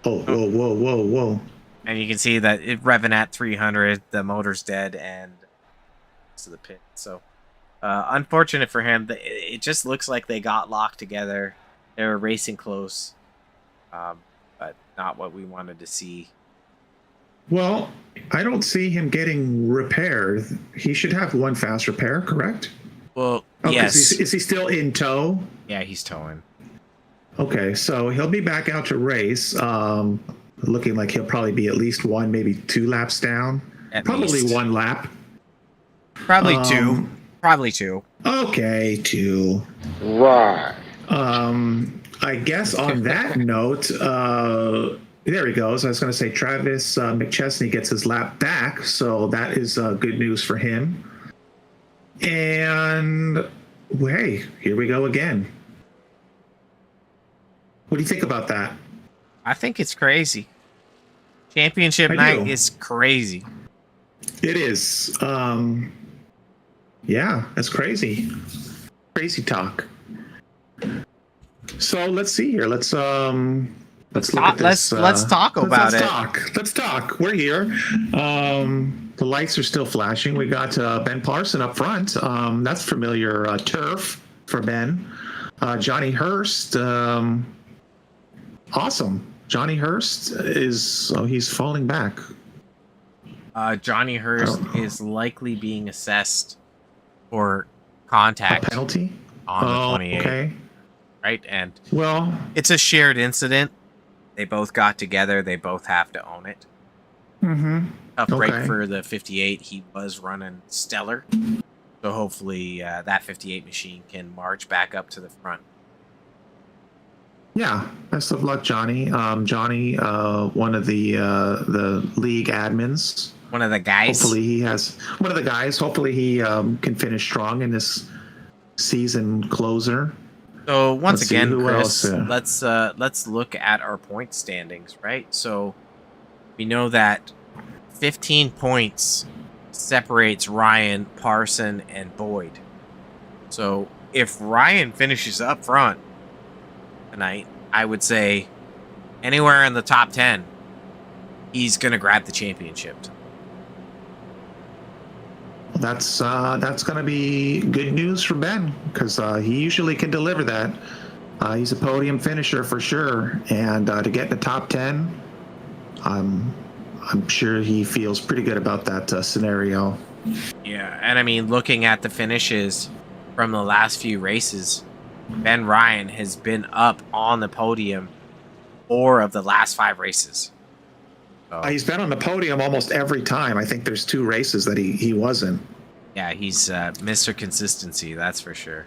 Whoa. And you can see that it revving at 300. The motor's dead, and to the pit. So, unfortunate for him. It just looks like they got locked together. They were racing close, but not what we wanted to see. Well, I don't see him getting repaired. He should have one fast repair, correct? Well, yes. Is he still in tow? Yeah, he's towing. Okay, so he'll be back out to race. Looking like he'll probably be at least 1, maybe 2 laps down. At Probably least. 1 lap. Probably 2. Probably 2. Okay, 2. Right. I guess on that note, there he goes. I was going to say Travis McChesney gets his lap back, so that is good news for him. And hey, here we go again. What do you think about that? I think it's crazy. Championship night is crazy. It is. Yeah, that's crazy. Crazy talk. So let's see here. Let's look at this. Let's talk about it. Let's talk. We're here. The lights are still flashing. We got Ben Parson up front. That's familiar turf for Ben. Johnny Hurst. Awesome. Johnny Hurst he's falling back. Johnny Hurst is likely being assessed for contact A penalty on the 28. Okay. Right, and Well, it's a shared incident. They both got together. They both have to own it. Tough break for the 58. He was running stellar, so hopefully that 58 machine can march back up to the front. Yeah, best of luck, Johnny. Johnny, one of the league admins. One of the guys. Hopefully he has one of the guys. Hopefully he can finish strong in this season closer. So once Let's see, again, who Chris, else? let's look at our point standings, right? So we know that 15 points separates Ryan, Parson, and Boyd. So if Ryan finishes up front tonight, I would say anywhere in the top 10, he's going to grab the championship. That's going to be good news for Ben because he usually can deliver that. He's a podium finisher for sure, and to get in the top 10, I'm sure he feels pretty good about that scenario. Yeah, and I mean, looking at the finishes from the last few races, Ben Ryan has been up on the podium 4 of the last 5 races. So, He's been on the podium almost every time. I think there's 2 races that he wasn't. yeah, he's Mr. Consistency, that's for sure.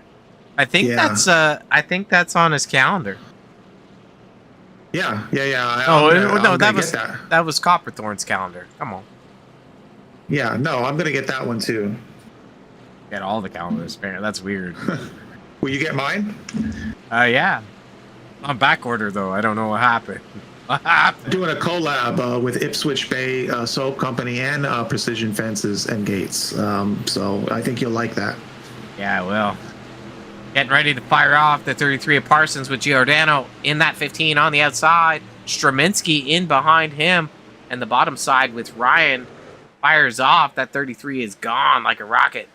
I think that's on his calendar. Yeah. That was Copperthorn's calendar. Come on. Yeah, no, I'm gonna get that one too. Get all the calendars, apparently. That's weird. Will you get mine? Yeah. I'm back order though. I don't know what happened. Doing a collab with Ipswich Bay Soap Company and Precision Fences and Gates. So I think you'll like that. Yeah, I will. Getting ready to fire off the 33 of Parsons with Giordano in that 15 on the outside. Straminski in behind him. And the bottom side with Ryan fires off. That 33 is gone like a rocket.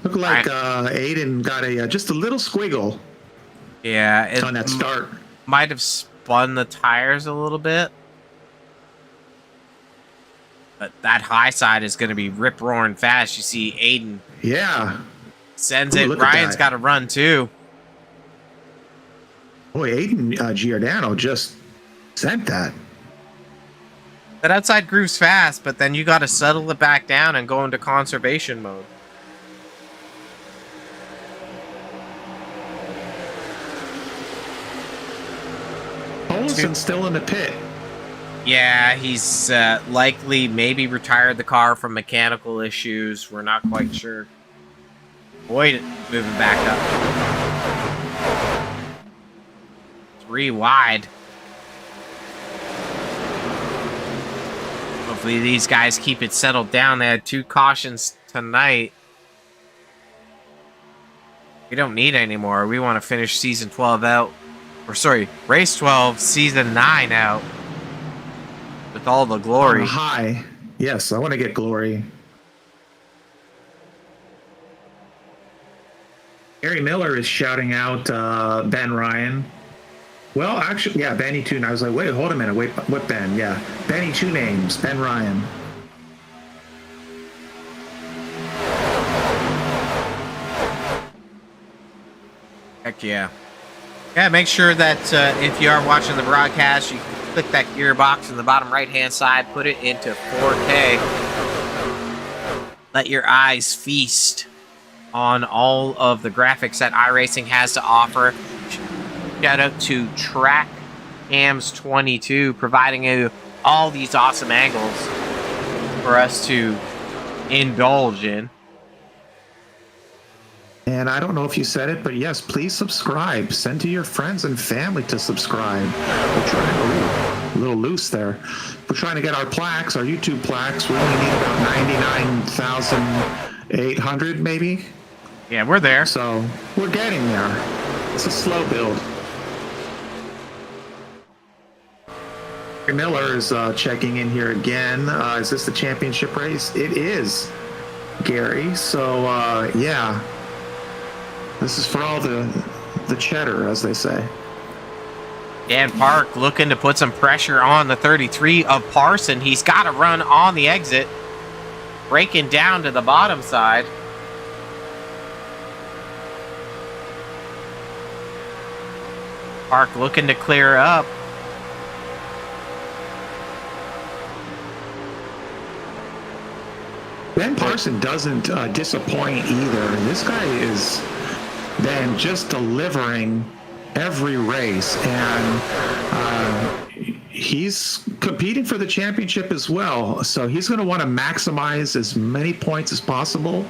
Look like Aiden got just a little squiggle. Yeah, it on that start. Might have spun the tires a little bit. But that high side is going to be rip-roaring fast. You see Aiden. Yeah. Sends it. Ryan's got to run, too. Boy, Aiden Giordano just sent that. That outside groove's fast, but then you got to settle it back down and go into conservation mode. Olsen's still in the pit. Yeah, he's likely maybe retired the car from mechanical issues. We're not quite sure. Boyd moving back up. 3 wide. Hopefully these guys keep it settled down. They had 2 cautions tonight. We don't need any more. We want to finish season 12 out. Or sorry, race 12, season 9 out. With all the glory. High. Yes, I want to get glory. Gary Miller is shouting out Ben Ryan. Well, actually, yeah, Benny Two. I was like, wait, hold a minute. Wait, what Ben? Yeah, Benny Two Names, Ben Ryan. Heck yeah. Yeah, make sure that if you are watching the broadcast, you click that gearbox in the bottom right-hand side, put it into 4K. Let your eyes feast on all of the graphics that iRacing has to offer. Shout out to Track Cams 22, providing you all these awesome angles for us to indulge in. And I don't know if you said it, but yes, please subscribe. Send to your friends and family to subscribe. We're trying a little loose there. We're trying to get our plaques, our YouTube plaques. We only need about 99,800 maybe. Yeah, we're there. So we're getting there. It's a slow build. Miller is checking in here again. Is this the championship race? It is, Gary. So yeah. This is for all the cheddar, as they say. Dan Park looking to put some pressure on the 33 of Parson. He's got to run on the exit. Breaking down to the bottom side. Park looking to clear up. Ben Parson doesn't disappoint either. This guy is then just delivering every race, and he's competing for the championship as well. So he's going to want to maximize as many points as possible.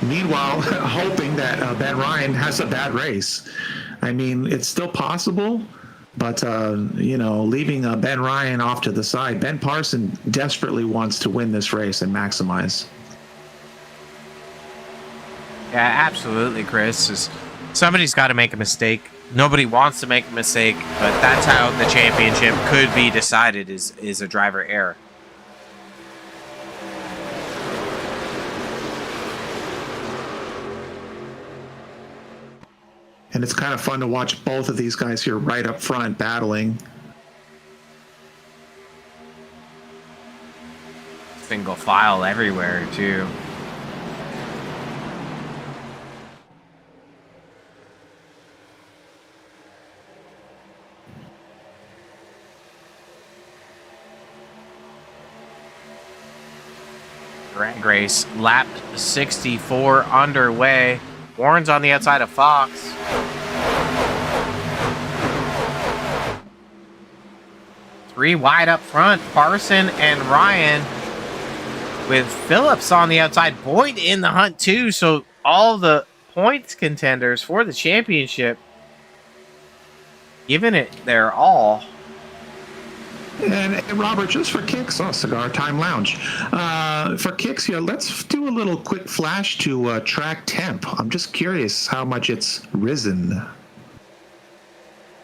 Meanwhile, hoping that Ben Ryan has a bad race. I mean, it's still possible, but you know, leaving Ben Ryan off to the side, Ben Parson desperately wants to win this race and maximize. Yeah, absolutely, Chris. Somebody's got to make a mistake. Nobody wants to make a mistake, but that's how the championship could be decided, is a driver error. And it's kind of fun to watch both of these guys here right up front battling. Single file everywhere, too. Drag race, lap 64 underway. Warren's on the outside of Fox. Three wide up front, Parson and Ryan. With Phillips on the outside, Boyd in the hunt too. So all the points contenders for the championship giving it their all. And Robert, just for kicks, Cigar Time Lounge. For kicks here, let's do a little quick flash to track temp. I'm just curious how much it's risen.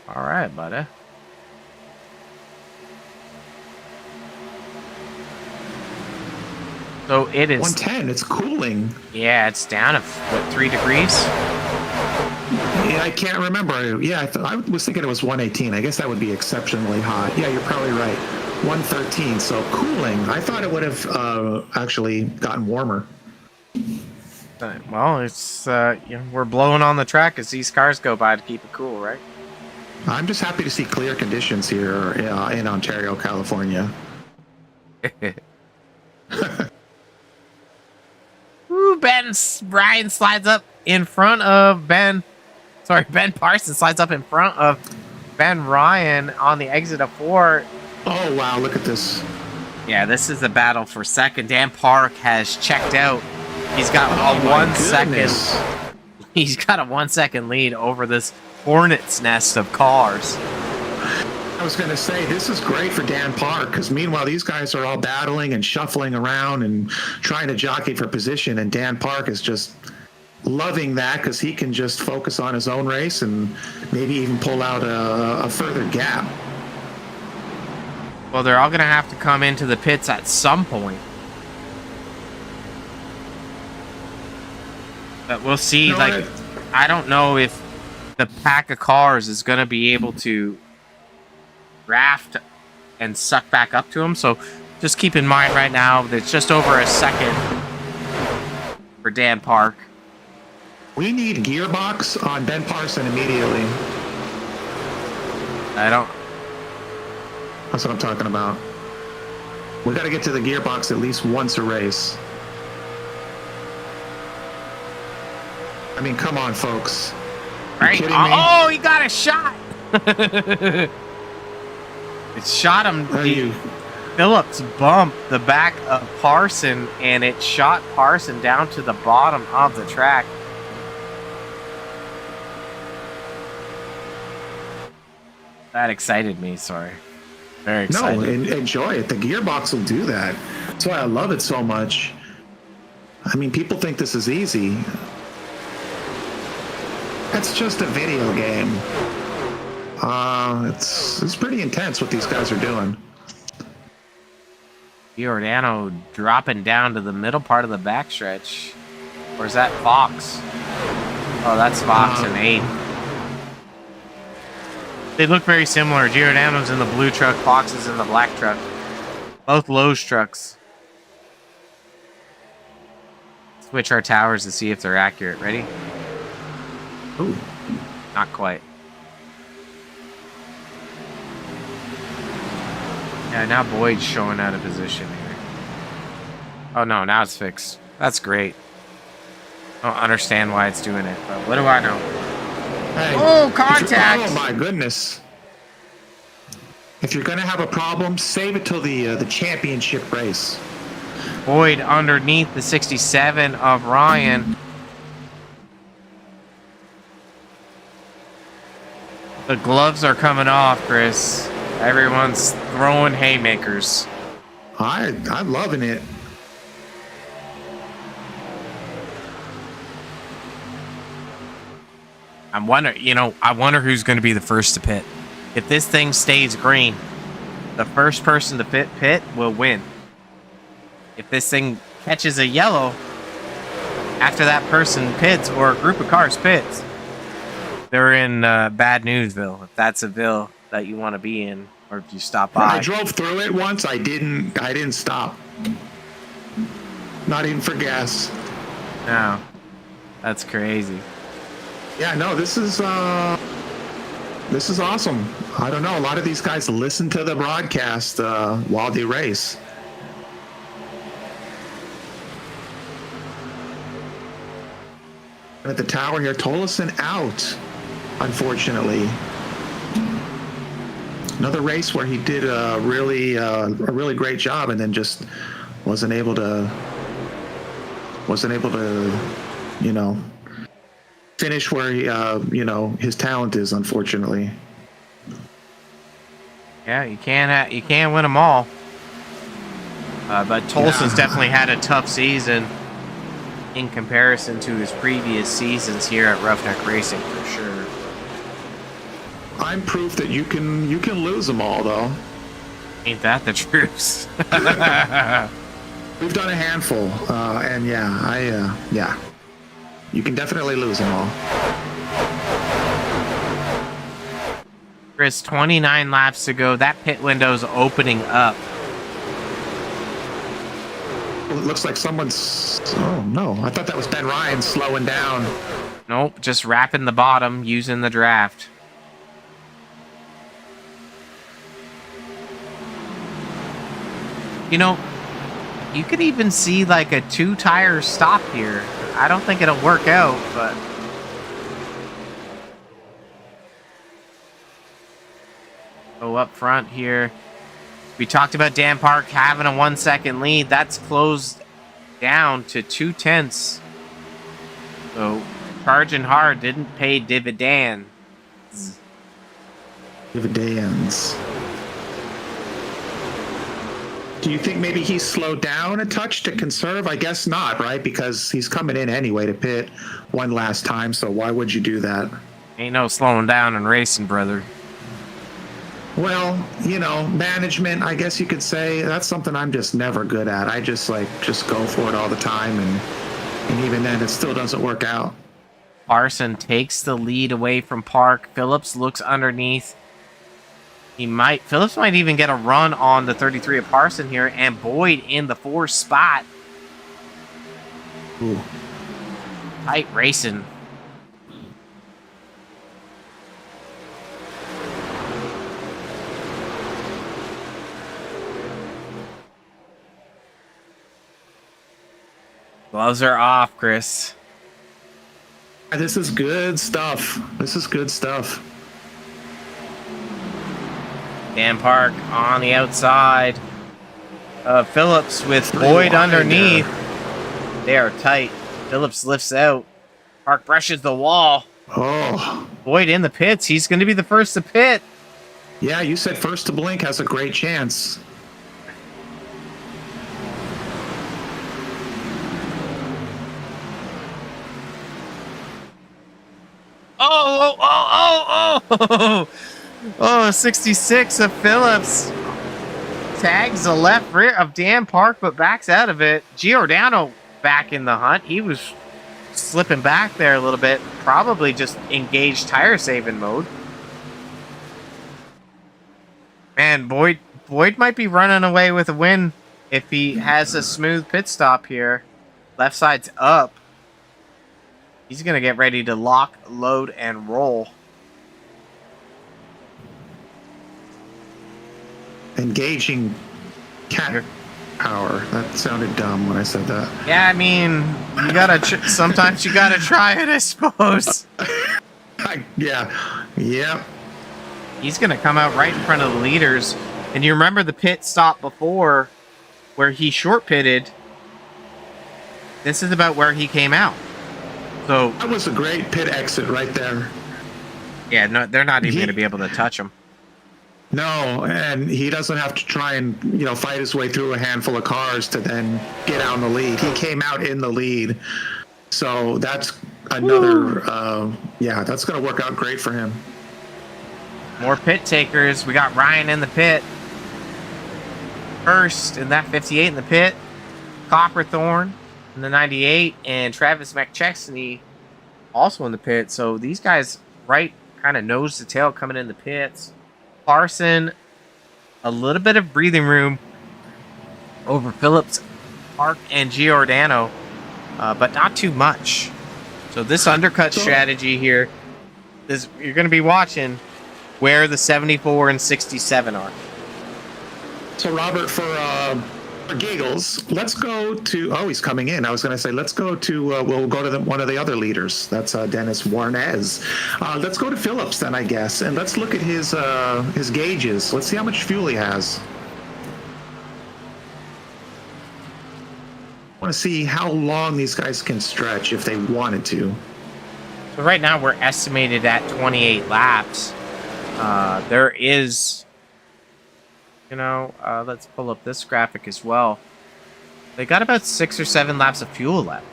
All right, buddy. So it is 110. It's cooling. Yeah, it's down what, 3 degrees? Yeah, I can't remember. Yeah, I was thinking it was 118. I guess that would be exceptionally hot. Yeah, you're probably right. 113. So cooling. I thought it would have actually gotten warmer. Well, it's you know, we're blowing on the track as these cars go by to keep it cool, right? I'm just happy to see clear conditions here in Ontario, California. Ooh, Ryan slides up in front of Ben. Sorry, Ben Parson slides up in front of Ben Ryan on the exit of 4. Oh, wow, look at this. Yeah, this is the battle for second. Dan Park has checked out. He's got a 1 second. He's got a 1 second lead over this hornet's nest of cars. I was going to say, this is great for Dan Park, because meanwhile, these guys are all battling and shuffling around and trying to jockey for position, and Dan Park is just loving that because he can just focus on his own race and maybe even pull out a further gap. Well, they're all going to have to come into the pits at some point. But we'll see. I don't know if the pack of cars is going to be able to raft and suck back up to him. So just keep in mind right now that it's just over a second for Dan Park. We need gearbox on Ben Parson immediately. I don't. That's what I'm talking about. We got to get to the gearbox at least once a race. I mean, come on, folks. Right? Kidding me? Oh, he got a shot. It shot him. Phillips bumped the back of Parson, and it shot Parson down to the bottom of the track. That excited me, sorry. Very excited. No, enjoy it. The gearbox will do that. That's why I love it so much. I mean, people think this is easy. That's just a video game. It's pretty intense what these guys are doing. Giordano dropping down to the middle part of the backstretch. Or is that Fox? Oh, that's Fox and 8. They look very similar. Giordano's in the blue truck, Fox is in the black truck. Both Lowe's trucks. Switch our towers to see if they're accurate. Ready? Ooh. Not quite. Yeah, now Boyd's showing out of position here. Oh no, now it's fixed. That's great. I don't understand why it's doing it, but what do I know? Hey, oh, contact! Oh my goodness. If you're going to have a problem, save it till the championship race. Boyd underneath the 67 of Ryan. The gloves are coming off, Chris. Everyone's throwing haymakers. I'm loving it. I wonder who's going to be the first to pit. If this thing stays green, the first person to pit will win. If this thing catches a yellow after that person pits or a group of cars pits, they're in bad newsville. If that's a ville that you want to be in, or if you stop by. I drove through it once. I didn't stop. Not even for gas. No, that's crazy. Yeah, no, this is awesome. I don't know. A lot of these guys listen to the broadcast while they race. At the tower here, Tolleson out, unfortunately. Another race where he did a really great job, and then just wasn't able to, finish where he, his talent is, unfortunately. Yeah, you can't win them all. But Tolson's definitely had a tough season in comparison to his previous seasons here at Roughneck Racing, for sure. I'm proof that you can lose them all, though. Ain't that the truth? We've done a handful, and yeah, you can definitely lose them all. Chris, 29 laps to go. That pit window's opening up. It looks like someone's... Oh, no. I thought that was Ben Ryan slowing down. Nope, just wrapping the bottom using the draft. You could even see like a 2-tire stop here. I don't think it'll work out, but... Oh, up front here. We talked about Dan Park having a 1-second lead. That's closed down to 2/10. So, charging hard didn't pay dividends. Dividends. Do you think maybe he slowed down a touch to conserve? I guess not, right? Because he's coming in anyway to pit one last time, so why would you do that? Ain't no slowing down and racing, brother. Well, management, I guess you could say, that's something I'm just never good at. I just go for it all the time, and even then it still doesn't work out. Parson takes the lead away from Park. Phillips looks underneath. Phillips might even get a run on the 33 of Parson here, and Boyd in the 4th spot. Ooh. Tight racing. Gloves are off, Chris. This is good stuff. This is good stuff. Dan Park on the outside. Phillips with Boyd underneath. They are tight. Phillips lifts out. Park brushes the wall. Oh. Boyd in the pits. He's going to be the first to pit. Yeah, you said first to blink has a great chance. Oh, 66 of Phillips. Tags the left rear of Dan Park, but backs out of it. Giordano back in the hunt. He was slipping back there a little bit. Probably just engaged tire saving mode. Man, Boyd might be running away with a win if he has a smooth pit stop here. Left side's up. He's going to get ready to lock, load, and roll. Engaging cat power. That sounded dumb when I said that. Yeah, I mean, you gotta. Sometimes you gotta try it, I suppose. Yeah. Yep. He's gonna come out right in front of the leaders, and you remember the pit stop before, where he short pitted. This is about where he came out. So that was a great pit exit right there. Yeah, no, they're not even gonna be able to touch him. No, and he doesn't have to try and, fight his way through a handful of cars to then get out in the lead. He came out in the lead. So that's another, that's going to work out great for him. More pit takers. We got Ryan in the pit. First in that 58 in the pit. Copperthorne in the 98. And Travis McChesney also in the pit. So these guys right kind of nose to tail coming in the pits. Parson, a little bit of breathing room over Phillips, Park, and Giordano, but not too much. So this undercut strategy here is you're going to be watching where the 74 and 67 are. So Robert, for giggles, let's go to. Oh, he's coming in. I was going to say let's go to. We'll go to one of the other leaders. That's Dennis Warnez. Let's go to Phillips then, I guess, and let's look at his gauges. Let's see how much fuel he has. I want to see how long these guys can stretch if they wanted to. So right now we're estimated at 28 laps. There is. Let's pull up this graphic as well. They got about 6 or 7 laps of fuel left.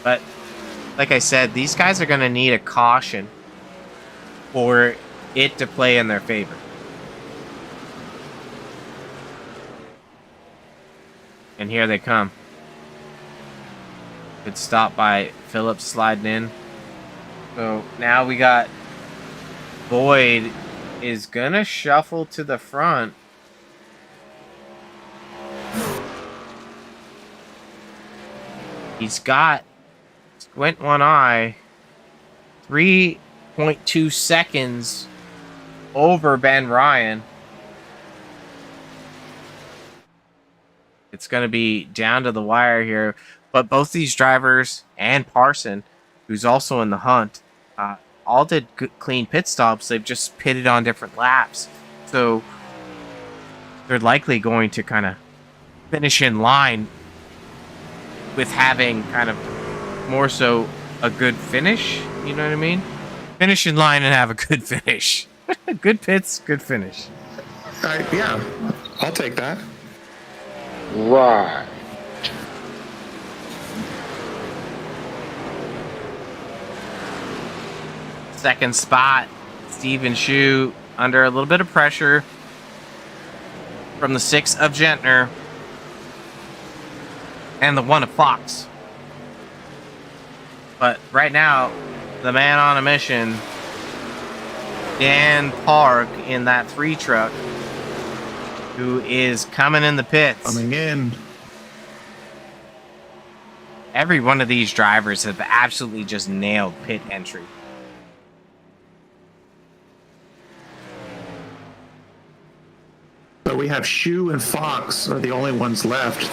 But, like I said, these guys are going to need a caution for it to play in their favor. And here they come. Good stop by Phillips sliding in. So now we got Boyd is gonna shuffle to the front. He's got squint one eye. 3.2 seconds over Ben Ryan. It's gonna be down to the wire here. But both these drivers and Parson, who's also in the hunt, all did good, clean pit stops. They've just pitted on different laps. So they're likely going to kind of finish in line with having kind of more so a good finish. You know what I mean? Finish in line and have a good finish. Good pits, good finish. Yeah, I'll take that. Right. Second spot, Steven Shu under a little bit of pressure from the 6 of Gentner and the 1 of Fox. But right now, the man on a mission, Dan Park in that 3 truck, who is coming in the pits. Coming in. Every one of these drivers have absolutely just nailed pit entry. So we have Shu and Fox are the only ones left.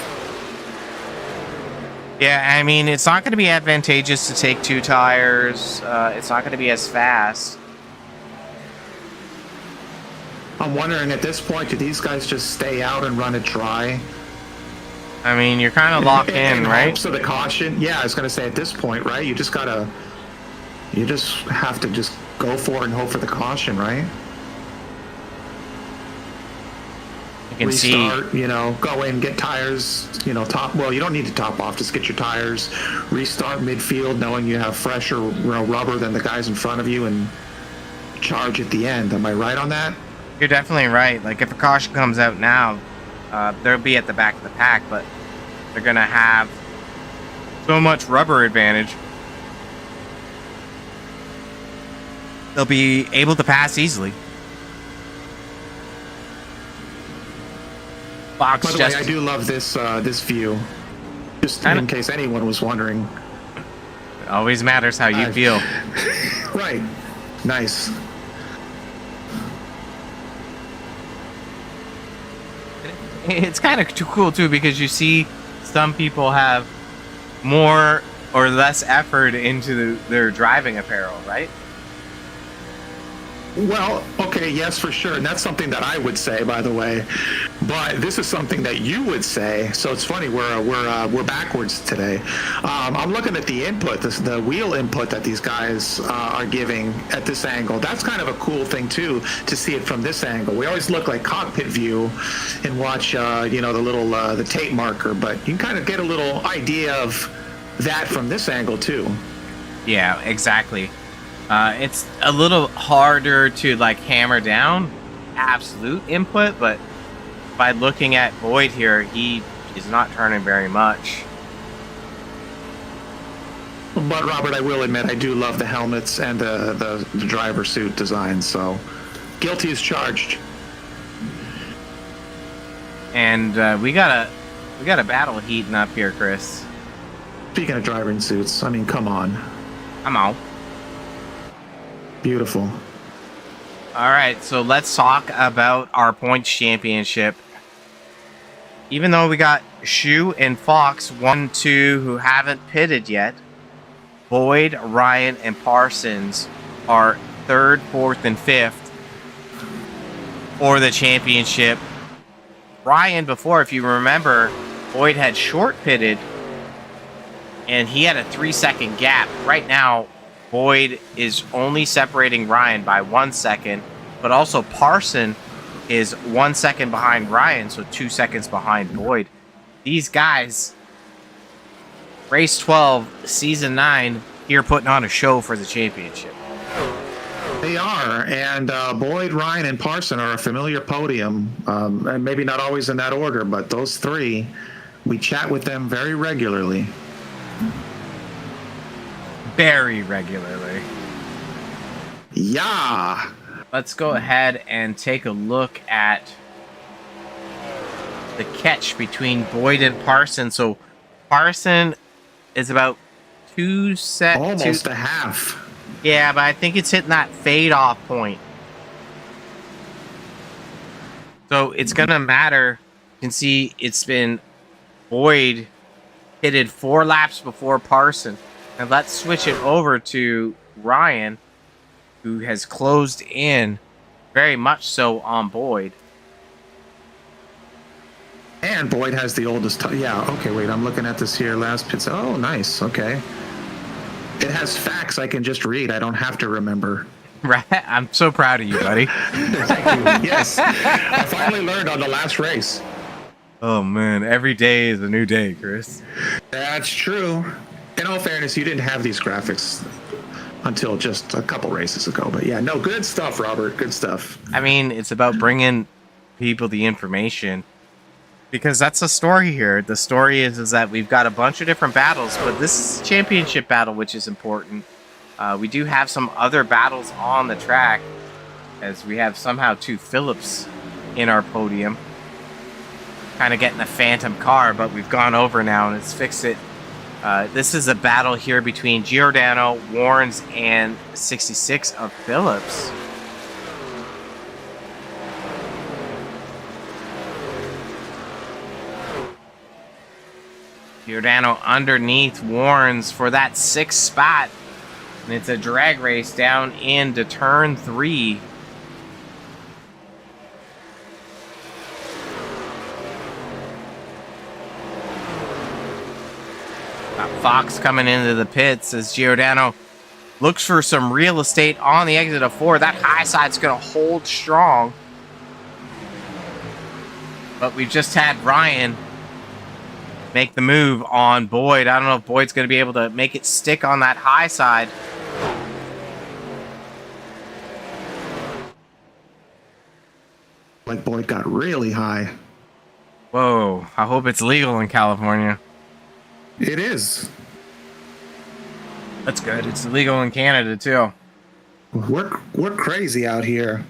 Yeah, I mean, it's not going to be advantageous to take 2 tires. It's not going to be as fast. I'm wondering at this point, do these guys just stay out and run it dry? I mean, you're kind of locked in, right? Hopes of the caution. Yeah, I was going to say at this point, right? You just have to just go for it and hope for the caution, right? You can Restart, see, go in, get tires, top. Well, you don't need to top off. Just get your tires. Restart midfield, knowing you have fresher rubber than the guys in front of you, and charge at the end. Am I right on that? you're definitely right. Like, if a caution comes out now, they'll be at the back of the pack, but they're going to have so much rubber advantage. They'll be able to pass easily. Fox By the way, I do love this view. Just in case anyone was wondering. It always matters how you feel. Right. Nice. It's kind of too cool too, because you see some people have more or less effort into their driving apparel, right? Well, okay, yes, for sure. And that's something that I would say, by the way. But this is something that you would say. So it's funny, we're backwards today. I'm looking at the input, the wheel input that these guys are giving at this angle. That's kind of a cool thing too, to see it from this angle. We always look like cockpit view and watch, the little the tape marker, but you can kind of get a little idea of that from this angle too. Yeah, exactly. It's a little harder to hammer down absolute input, but by looking at Boyd here, he is not turning very much. But Robert, I will admit, I do love the helmets and the driver suit design, so guilty as charged. And we got a battle heating up here, Chris. Speaking of driving suits, I mean, come on. Come on. Beautiful. All right, so let's talk about our points championship. Even though we got Shu and Fox 1, 2 who haven't pitted yet, Boyd, Ryan, and Parsons are 3rd, 4th, and 5th for the championship. Ryan, before, if you remember, Boyd had short pitted, and he had a 3-second gap. Right now, Boyd is only separating Ryan by 1 second, but also Parson is 1 second behind Ryan, so 2 seconds behind Boyd. These guys, race 12, season 9, here putting on a show for the championship. They are, and Boyd, Ryan, and Parson are a familiar podium, and maybe not always in that order, but those three, we chat with them very regularly. Very regularly. Yeah. Let's go ahead and take a look at the catch between Boyd and Parson. So Parson is about almost a half. Yeah, but I think it's hitting that fade off point. So it's gonna matter. You can see it's been Boyd hitted 4 laps before Parson. And let's switch it over to Ryan, who has closed in very much so on Boyd. And Boyd has the oldest. Yeah, okay, wait, I'm looking at this here. Last pits. Oh, nice. Okay. It has facts I can just read. I don't have to remember. Right? I'm so proud of you, buddy. Thank you. Yes. I finally learned on the last race. Oh, man. Every day is a new day, Chris. That's true. In all fairness, you didn't have these graphics until just a couple races ago. But yeah, no, good stuff, Robert. Good stuff. I mean, it's about bringing people the information, because that's the story here. The story is that we've got a bunch of different battles, but this is a championship battle, which is important. We do have some other battles on the track, as we have somehow 2 Phillips in our podium. Kind of getting a phantom car, but we've gone over now and it's fixed it. This is a battle here between Giordano, Warrens, and 66 of Phillips. Giordano underneath Warrens for that 6th spot. And it's a drag race down into turn 3. Fox coming into the pits as Giordano looks for some real estate on the exit of 4. That high side's going to hold strong. But we've just had Ryan make the move on Boyd. I don't know if Boyd's going to be able to make it stick on that high side. Like Boyd got really high. Whoa, I hope it's legal in California. It is. That's good. It's illegal in Canada too. We're crazy out here.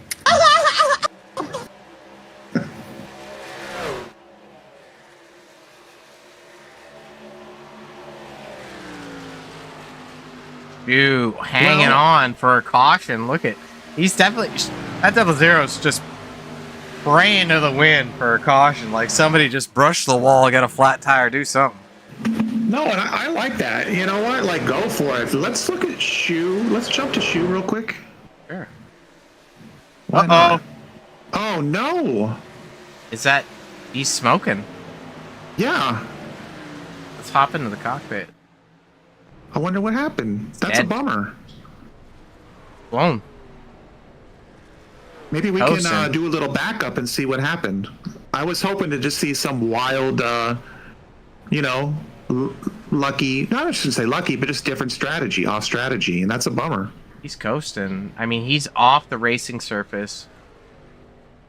You hanging on for a caution. Look at, he's definitely, that double zero's just praying to the wind for a caution. Like somebody just brushed the wall, got a flat tire, do something. No, and I like that. You know what? Like, go for it. Let's look at Shoe. Let's jump to Shoe real quick. Sure. Why not? Oh, no. Is that, he's smoking. Yeah. Let's hop into the cockpit. I wonder what happened. That's Dead. a bummer. Blown. Maybe we can do a little backup and see what happened. I was hoping to just see some wild, you know, lucky, no, I shouldn't say lucky, but just different strategy, off strategy, and that's a bummer. He's coasting. I mean, he's off the racing surface.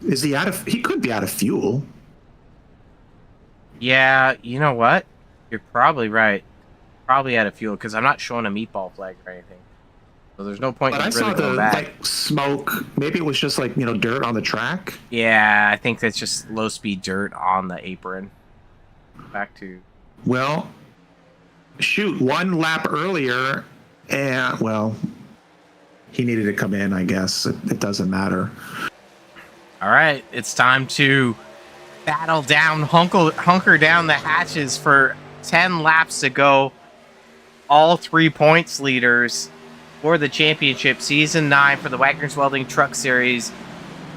Is he out of, he could be out of fuel. Yeah, you know what? You're probably right. Probably out of fuel, because I'm not showing a meatball flag or anything. So there's no point But in I really saw the going back. like smoke. Maybe it was just like, you know, dirt on the track. Yeah, I think that's just low speed dirt on the apron. Back to, Well, shoot, one lap earlier, and well, he needed to come in. I guess it doesn't matter. all right, it's time to battle down, hunker down the hatches for 10 laps to go. All 3 points leaders for the championship, season 9 for the Wagoner's Welding Truck Series,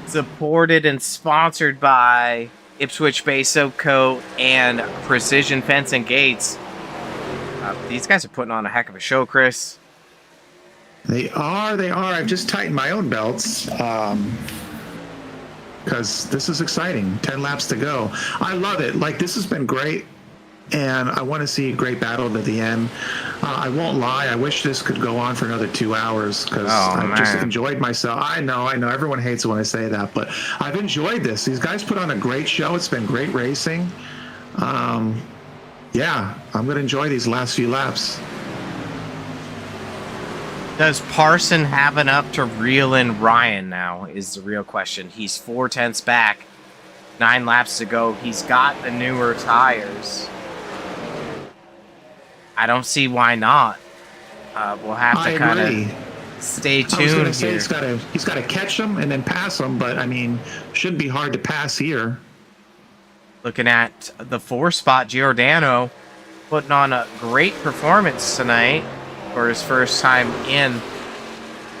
supported and sponsored by Ipswich Bay Soap Co. and Precision Fence and Gates. These guys are putting on a heck of a show, Chris. They are. I've just tightened my own belts because this is exciting. 10 laps to go. I love it. Like, this has been great, and I want to see a great battle to the end. I won't lie. I wish this could go on for another 2 hours because I've just enjoyed myself. I know. Everyone hates it when I say that, but I've enjoyed this. These guys put on a great show. It's been great racing. Yeah, I'm going to enjoy these last few laps. Does Parson have enough to reel in Ryan now is the real question. He's 4/10 back, 9 laps to go. He's got the newer tires. I don't see why not. We'll have to kind of stay tuned. I was going to say here. he's got to catch them and then pass them, but I mean, shouldn't be hard to pass here. Looking at the 4 spot, Giordano putting on a great performance tonight for his first time in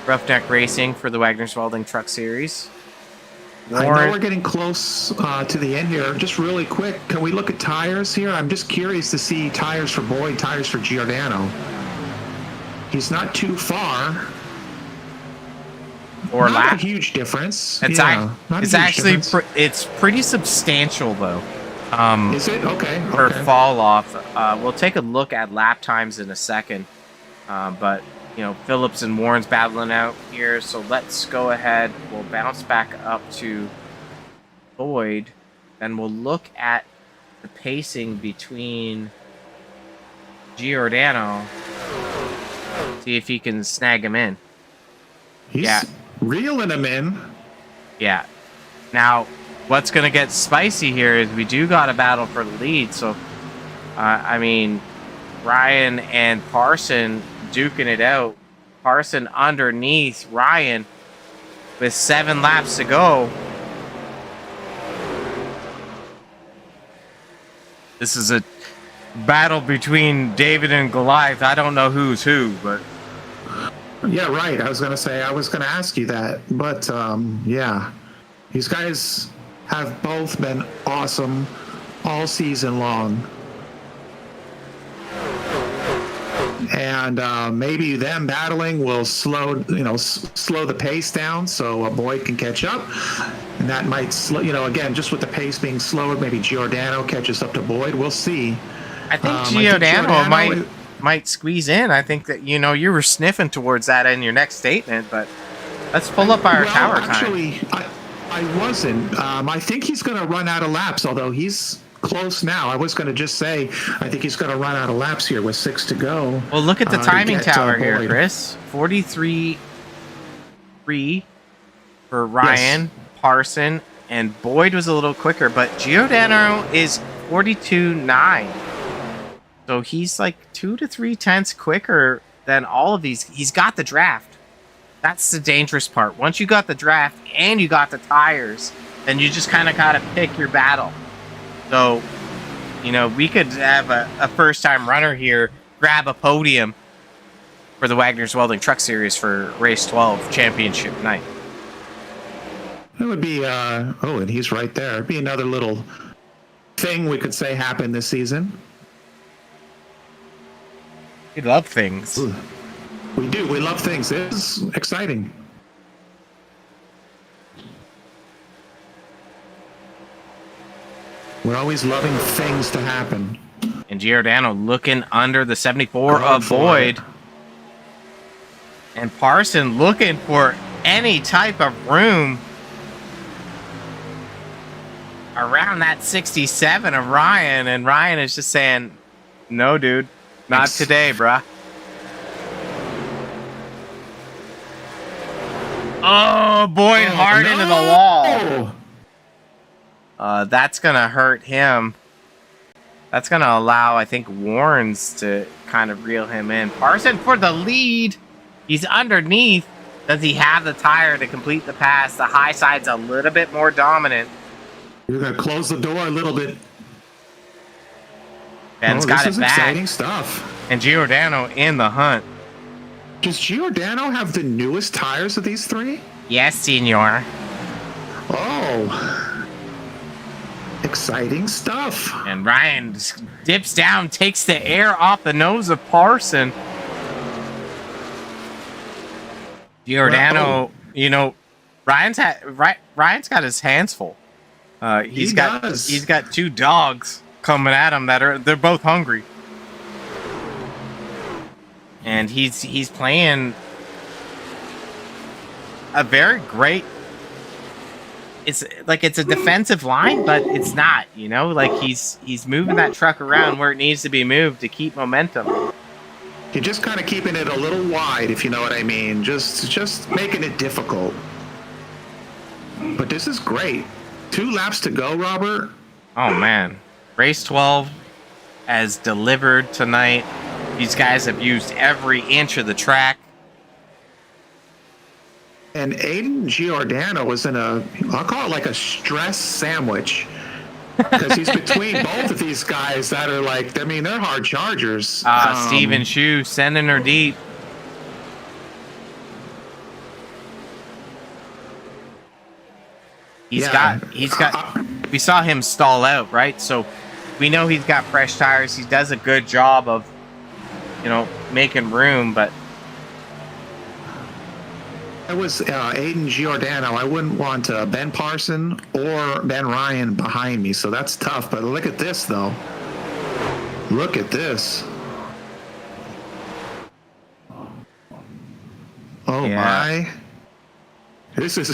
Roughneck Racing for the Wagoner's Welding Truck Series. I know we're getting close to the end here. Just really quick, can we look at tires here? I'm just curious to see tires for Boyd, tires for Giordano. He's not too far. Or not a huge difference. It's it's pretty substantial though. Is it? Okay. For fall off. We'll take a look at lap times in a second. But you know, Phillips and Warren's battling out here, so let's go ahead. We'll bounce back up to Boyd, and we'll look at the pacing between Giordano. See if he can snag him in. He's reeling him in. Yeah. Now, what's going to get spicy here is we do got a battle for the lead. So, I mean, Ryan and Parson duking it out. Parson underneath Ryan with 7 laps to go. This is battle between David and Goliath. I don't know who's who, but Yeah, right. I was going to ask you that. But yeah, these guys have both been awesome all season long. And maybe them battling will slow the pace down so Boyd can catch up. And that might slow, again, just with the pace being slower, maybe Giordano catches up to Boyd. We'll see. I think Giordano might squeeze in. I think that, you were sniffing towards that in your next statement, but let's pull up our tower time. Actually, I wasn't. I think he's going to run out of laps, although he's close now. I was going to just say, I think he's going to run out of laps here with 6 to go. Well, look at the timing tower here, Chris. 43.3 for Ryan, yes. Parson, and Boyd was a little quicker, but Giordano is 42.9. So he's like 2 to 3 tenths quicker than all of these. He's got the draft. That's the dangerous part. Once you got the draft and you got the tires, then you just kind of got to pick your battle. So, we could have a first-time runner here grab a podium for the Wagoner's Welding Truck Series for Race 12 Championship night. It would be, and he's right there. It'd be another little thing we could say happened this season. We love things. Ooh. We do. We love things. It's exciting. We're always loving things to happen. And Giordano looking under the 74 of Boyd. And Parson looking for any type of room around that 67 of Ryan. And Ryan is just saying, no, dude, not today, bruh. Oh, Boyd hard into the wall. That's going to hurt him. That's going to allow, I think, Warrens to kind of reel him in. Parson for the lead. He's underneath. Does he have the tire to complete the pass? The high side's a little bit more dominant. You're going to close the door a little bit. Ben's got it back. Exciting stuff. And Giordano in the hunt. Does Giordano have the newest tires of these three? Yes, senor. Oh. Exciting stuff. And Ryan dips down, takes the air off the nose of Parson. Giordano, Ryan's got his hands full. He's got 2 dogs coming at him they're both hungry. And he's playing a very great. It's a defensive line, but it's not. He's moving that truck around where it needs to be moved to keep momentum. You're just kind of keeping it a little wide, if you know what I mean. Just making it difficult. But this is great. 2 laps to go, Robert. Oh man, race 12 as delivered tonight. These guys have used every inch of the track. And Aiden Giordano was in I'll call it like a stress sandwich. Because he's between both of these guys that are they're hard chargers. Steven Shu sending her deep. He's got, we saw him stall out, right? So we know he's got fresh tires. He does a good job of, making room, but it was Aiden Giordano. I wouldn't want Ben Parson or Ben Ryan behind me, so that's tough. But look at this, though. Look at this. Oh, my. This is...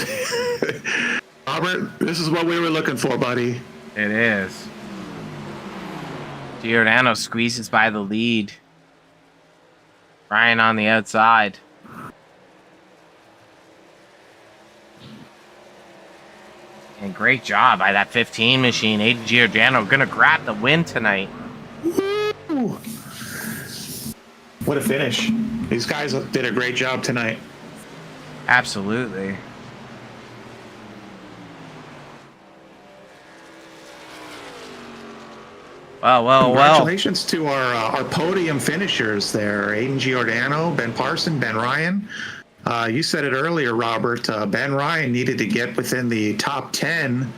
Robert, this is what we were looking for, buddy. It is. Giordano squeezes by the lead. Ryan on the outside. And great job by that 15 machine. Aiden Giordano going to grab the win tonight. Woo! What a finish. These guys did a great job tonight. Absolutely. Well. Congratulations to our podium finishers there, Aiden Giordano, Ben Parson, Ben Ryan. You said it earlier, Robert. Ben Ryan needed to get within the top 10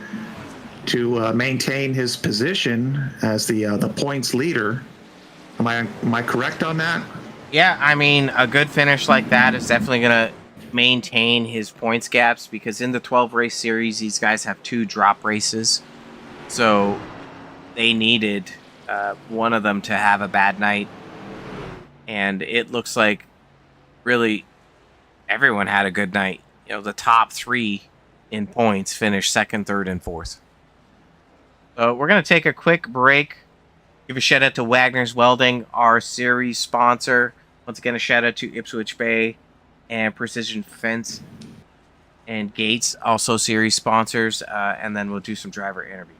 to maintain his position as the points leader. Am I correct on that? Yeah, I mean, a good finish like that is definitely going to maintain his points gaps, because in the 12 race series, these guys have 2 drop races. So they needed one of them to have a bad night. And it looks like really everyone had a good night. You know, the top 3 in points finished 2nd, 3rd, and 4th. So we're going to take a quick break. Give a shout out to Wagoner's Welding, our series sponsor. Once again, a shout out to Ipswich Bay and Precision Fence and Gates, also series sponsors. And then we'll do some driver interview.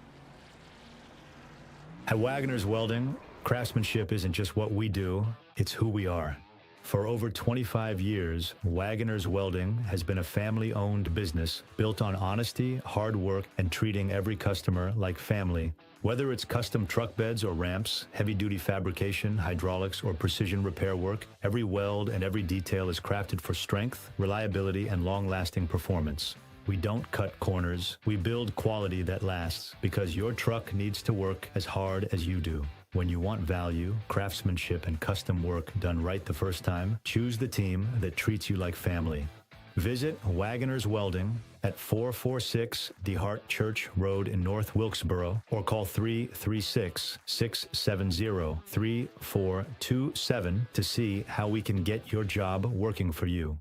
At Wagoner's Welding, craftsmanship isn't just what we do, it's who we are. For over 25 years, Wagoner's Welding has been a family-owned business built on honesty, hard work, and treating every customer like family. Whether it's custom truck beds or ramps, heavy-duty fabrication, hydraulics, or precision repair work, every weld and every detail is crafted for strength, reliability, and long-lasting performance. We don't cut corners, we build quality that lasts, because your truck needs to work as hard as you do. When you want value, craftsmanship, and custom work done right the first time, choose the team that treats you like family. Visit Wagoner's Welding at 446 DeHart Church Road in North Wilkesboro, or call 336-670-3427 to see how we can get your job working for you.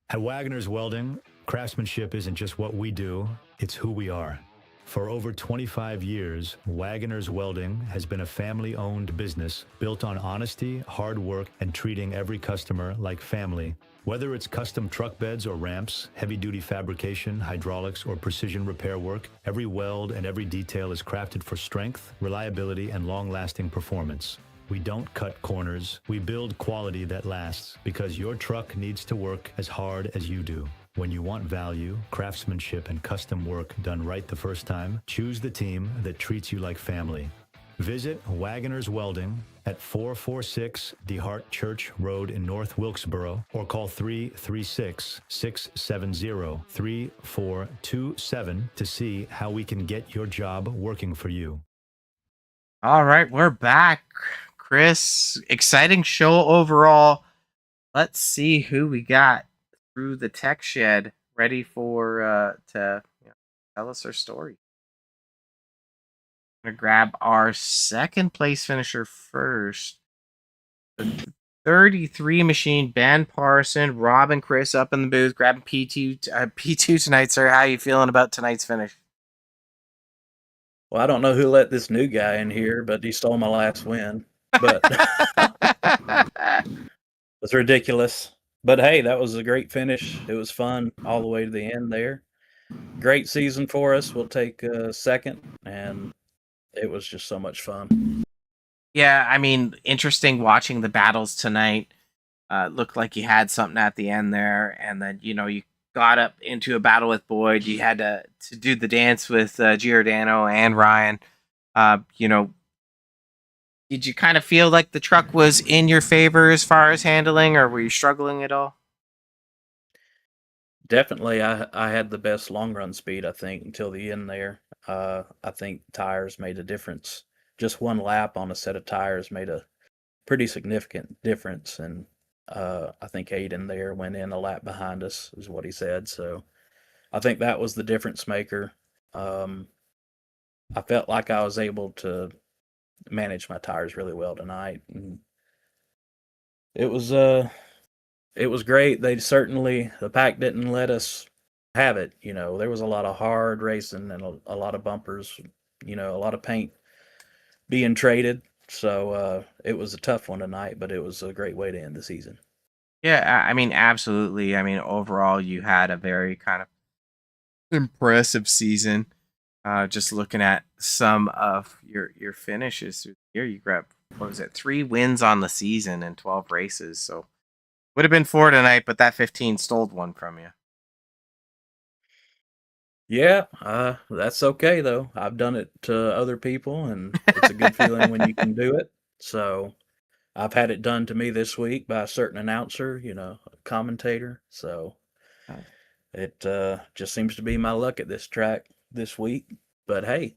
At Wagoner's Welding, craftsmanship isn't just what we do, it's who we are. For over 25 years, Wagoner's Welding has been a family-owned business built on honesty, hard work, and treating every customer like family. Whether it's custom truck beds or ramps, heavy-duty fabrication, hydraulics, or precision repair work, every weld and every detail is crafted for strength, reliability, and long-lasting performance. We don't cut corners, we build quality that lasts, because your truck needs to work as hard as you do. When you want value, craftsmanship, and custom work done right the first time, choose the team that treats you like family. Visit Wagoner's Welding at 446 DeHart Church Road in North Wilkesboro, or call 336-670-3427 to see how we can get your job working for you. All right, we're back. Chris, exciting show overall. Let's see who we got through the tech shed, ready for to tell us their story. I'm gonna grab our second place finisher first. The 33 machine, Ben Parson, Rob and Chris up in the booth, grabbing P2 tonight, sir. How you feeling about tonight's finish? Well, I don't know who let this new guy in here, but he stole my last win. But it's ridiculous. But hey, that was a great finish. It was fun all the way to the end there. Great season for us. We'll take second, and it was just so much fun. Yeah, I mean, interesting watching the battles tonight. Looked like you had something at the end there, and then you got up into a battle with Boyd. You had to do the dance with Giordano and Ryan. Did you kind of feel like the truck was in your favor as far as handling, or were you struggling at all? Definitely, I had the best long run speed, I think, until the end there. I think tires made a difference. Just one lap on a set of tires made a pretty significant difference, and I think Aiden there went in a lap behind us, is what he said. So I think that was the difference maker. I felt like I was able to manage my tires really well tonight, and it was great. The pack didn't let us have it. There was a lot of hard racing and a lot of bumpers, a lot of paint being traded. So it was a tough one tonight, but it was a great way to end the season. Yeah, I mean, absolutely. I mean, overall, you had a very kind of impressive season. Just looking at some of your finishes through the year, you grabbed, 3 wins on the season and 12 races. So would have been 4 tonight, but that 15 stole one from you. Yeah, that's okay though. I've done it to other people, and it's a good feeling when you can do it. So I've had it done to me this week by a certain announcer, a commentator. So it just seems to be my luck at this track this week. But hey,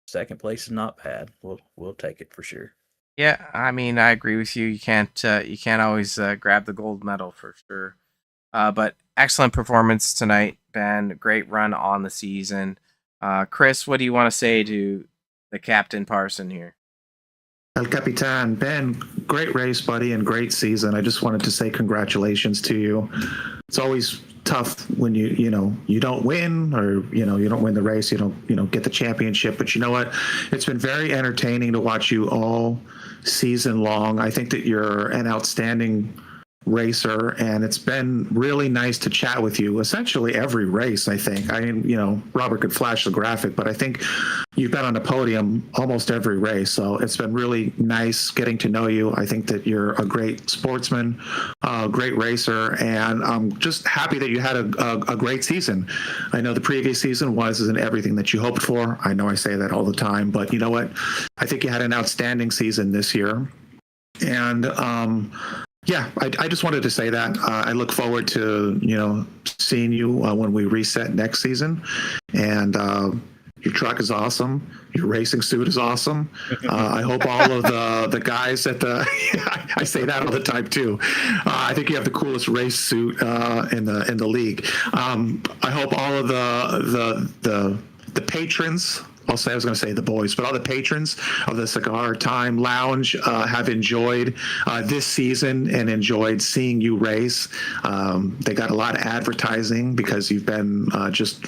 second place is not bad. We'll take it for sure. Yeah, I mean, I agree with you. You can't always grab the gold medal for sure. But excellent performance tonight, Ben. Great run on the season. Chris, what do you want to say to the Captain Parson here? El Capitan, Ben, great race, buddy, and great season. I just wanted to say congratulations to you. It's always tough when you don't win, or you don't win the race, you don't get the championship. But you know what? It's been very entertaining to watch you all season long. I think that you're an outstanding racer, and it's been really nice to chat with you essentially every race. I think Robert could flash the graphic, but I think you've been on the podium almost every race, so it's been really nice getting to know you. I think that you're a great sportsman, a great racer, and I'm just happy that you had a great season. I know the previous season wasn't everything that you hoped for. I know I say that all the time, but you know what? I think you had an outstanding season this year. And yeah, I just wanted to say that. I look forward to seeing you when we reset next season. And your truck is awesome. Your racing suit is awesome. I hope all of the guys at the I say that all the time too. I think you have the coolest race suit in the league. I hope all of the patrons. I was going to say the boys, but all the patrons of the Cigar Time Lounge have enjoyed this season and enjoyed seeing you race. They got a lot of advertising because you've been just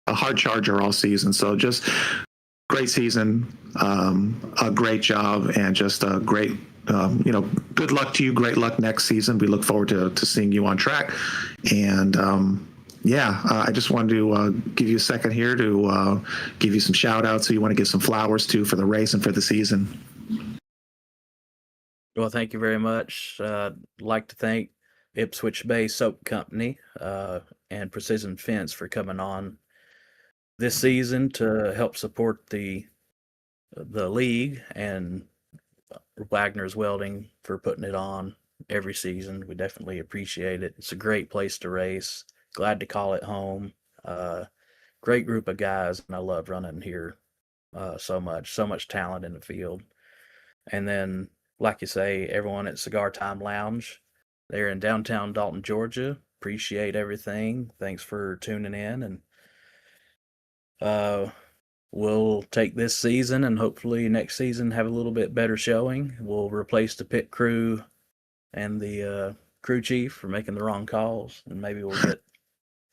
a hard charger all season. So just great season, a great job, and just a great, good luck to you. Great luck next season. We look forward to seeing you on track. And I just wanted to give you a second here to give you some shout outs. So you want to give some flowers to for the race and for the season. Well, thank you very much. I'd like to thank Ipswich Bay Soap Company and Precision Fence for coming on this season to help support the league, and Wagner's Welding for putting it on every season. We definitely appreciate it. It's a great place to race. Glad to call it home. Great group of guys, and I love running here so much talent in the field. And then, like you say, everyone at Cigar Time Lounge, they're in downtown Dalton, Georgia. Appreciate everything. Thanks for tuning in, and we'll take this season and hopefully next season have a little bit better showing. We'll replace the pit crew and the crew chief for making the wrong calls, and maybe we'll get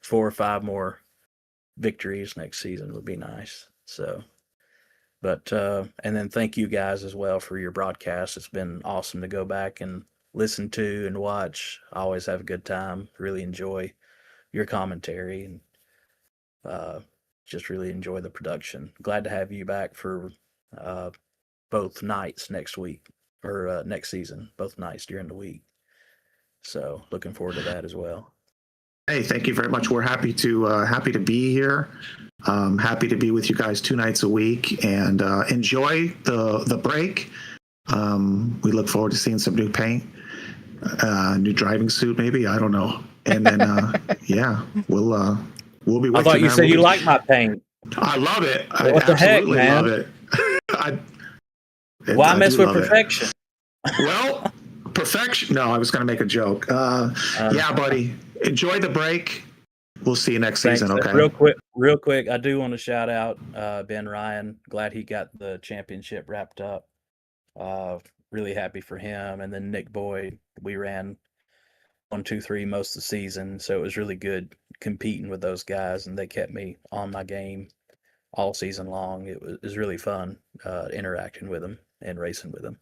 4 or 5 more victories next season. Would be nice. So, but and then thank you guys as well for your broadcast. It's been awesome to go back and listen to and watch. I always have a good time. Really enjoy your commentary, and just really enjoy the production. Glad to have you back for both nights next week, or next season, both nights during the week. So looking forward to that as well. Hey, thank you very much. We're happy to be here. Happy to be with you guys 2 nights a week, and enjoy the break. We look forward to seeing some new paint, new driving suit, maybe. I don't know. And then we'll be. I thought you said you like my paint. I love it. What the heck, man? Love it. Why mess with perfection? Well, perfection. No, I was going to make a joke. Yeah, buddy. Enjoy the break. We'll see you next season. Okay. Real quick. I do want to shout out Ben Ryan. Glad he got the championship wrapped up. Really happy for him. And then Nick Boyd. We ran 1, 2, 3 most of the season, so it was really good competing with those guys, and they kept me on my game all season long. It was really fun interacting with them and racing with them.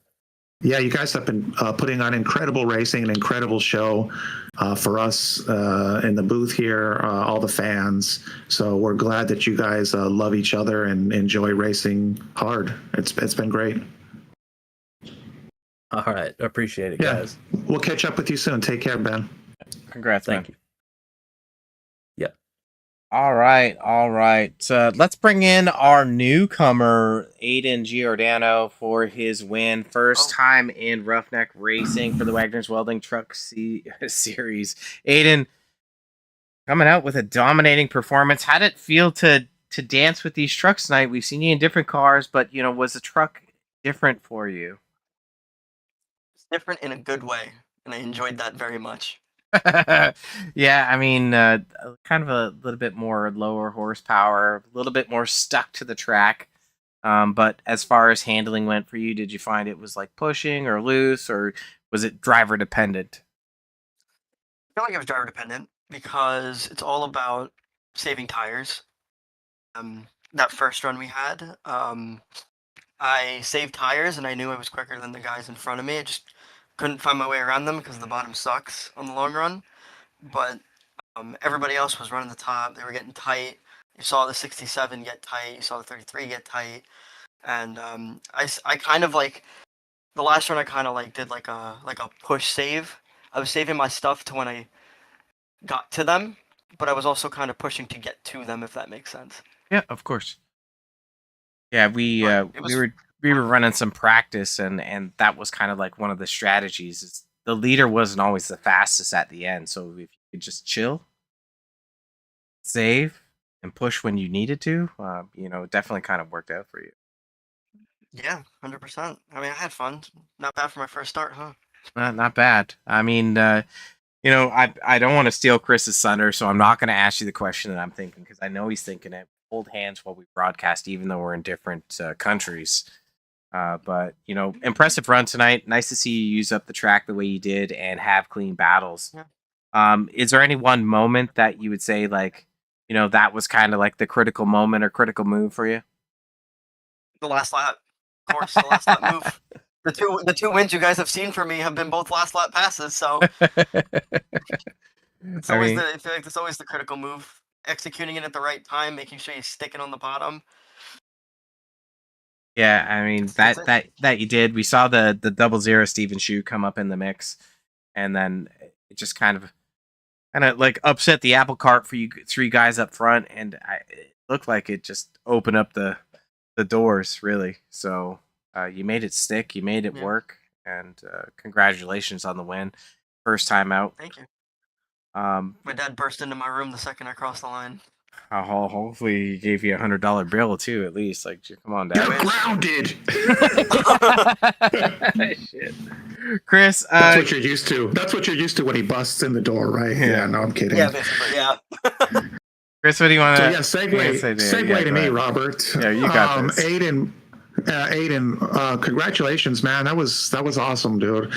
Yeah, you guys have been putting on incredible racing, an incredible show for us in the booth here, all the fans. So we're glad that you guys love each other and enjoy racing hard. It's been great. All right. I appreciate it, guys. We'll catch up with you soon. Take care, Ben. Congrats, Thank you. Yeah. All right, all right. Let's bring in our newcomer, Aiden Giordano, for his win. First time in Roughneck Racing for the Wagoner's Welding Truck Series. Aiden, coming out with a dominating performance. How did it feel to dance with these trucks tonight? We've seen you in different cars, but was the truck different for you? It's different in a good way, and I enjoyed that very much. Yeah, I mean, kind of a little bit more lower horsepower, a little bit more stuck to the track. But as far as handling went for you, did you find it was like pushing or loose, or was it driver dependent? I feel like it was driver dependent because it's all about saving tires. That first run we had, I saved tires and I knew I was quicker than the guys in front of me. I just couldn't find my way around them because the bottom sucks on the long run. But everybody else was running the top. They were getting tight. You saw the 67 get tight. You saw the 33 get tight. And I kind of like the last run. I kind of like did like a push save. I was saving my stuff to when I got to them, but I was also kind of pushing to get to them, if that makes sense. Yeah, of course. Yeah, we But it was we were running some practice, and that was kind of like one of the strategies. Is the leader wasn't always the fastest at the end, so if you could just chill, save, and push when you needed to, it definitely kind of worked out for you. Yeah, 100%. I mean, I had fun. Not bad for my first start, huh? Not bad. I mean, I don't want to steal Chris's thunder, so I'm not going to ask you the question that I'm thinking because I know he's thinking it. Hold hands while we broadcast, even though we're in different countries. But impressive run tonight. Nice to see you use up the track the way you did and have clean battles. Yeah. Is there any one moment that you would say like, that was kind of like the critical moment or critical move for you? The last lap, of course, the last lap move. The two wins you guys have seen from me have been both last lap passes, so it's always I feel like it's always the critical move. Executing it at the right time, making sure you stick it on the bottom. Yeah, I mean that you did. We saw the 00 Steven Shoe come up in the mix, and then it just kind of like upset the apple cart for you three guys up front, and it looked like it just opened up the doors really. So you made it stick, you made it work, and congratulations on the win, first time out. Thank you. My dad burst into my room the second I crossed the line. Hopefully he gave you $100 bill too, at least. Like, come on, Dad. You're grounded. Shit. Chris, that's what you're used to. That's what you're used to when he busts in the door, right? Yeah, no, I'm kidding. Yeah, basically, yeah. Chris, what do you want to? So segue to me, Robert. Yeah, you got this. Aiden, congratulations, man. That was awesome, dude.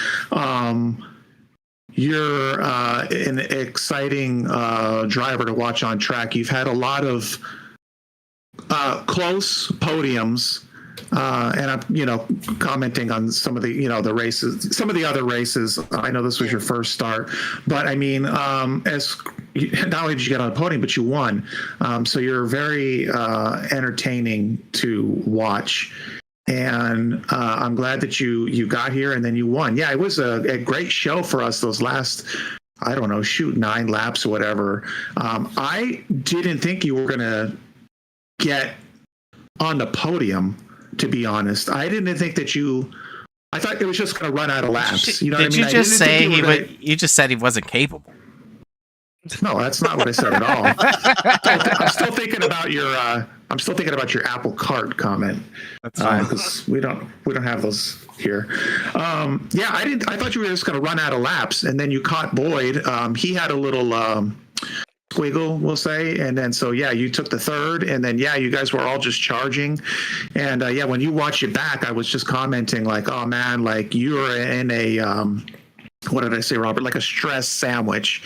You're an exciting driver to watch on track. You've had a lot of close podiums, and I'm, commenting on some of the, the races, some of the other races. I know this was your first start, but I mean, as not only did you get on the podium, but you won. So you're very entertaining to watch. And I'm glad that you got here and then you won. Yeah, it was a great show for us those last, 9 laps or whatever. I didn't think you were going to get on the podium, to be honest. I didn't think that I thought it was just going to run out of laps. You know what I mean? Did you just say you just said he wasn't capable? No, that's not what I said at all. I'm still thinking about your apple cart comment. That's fine because we don't have those here. Yeah, I thought you were just going to run out of laps, and then you caught Boyd. He had a little squiggle, we'll say, and then you took the third, and then you guys were all just charging, and when you watch it back, I was just commenting like, oh man, like you were in a what did I say, Robert? Like a stress sandwich,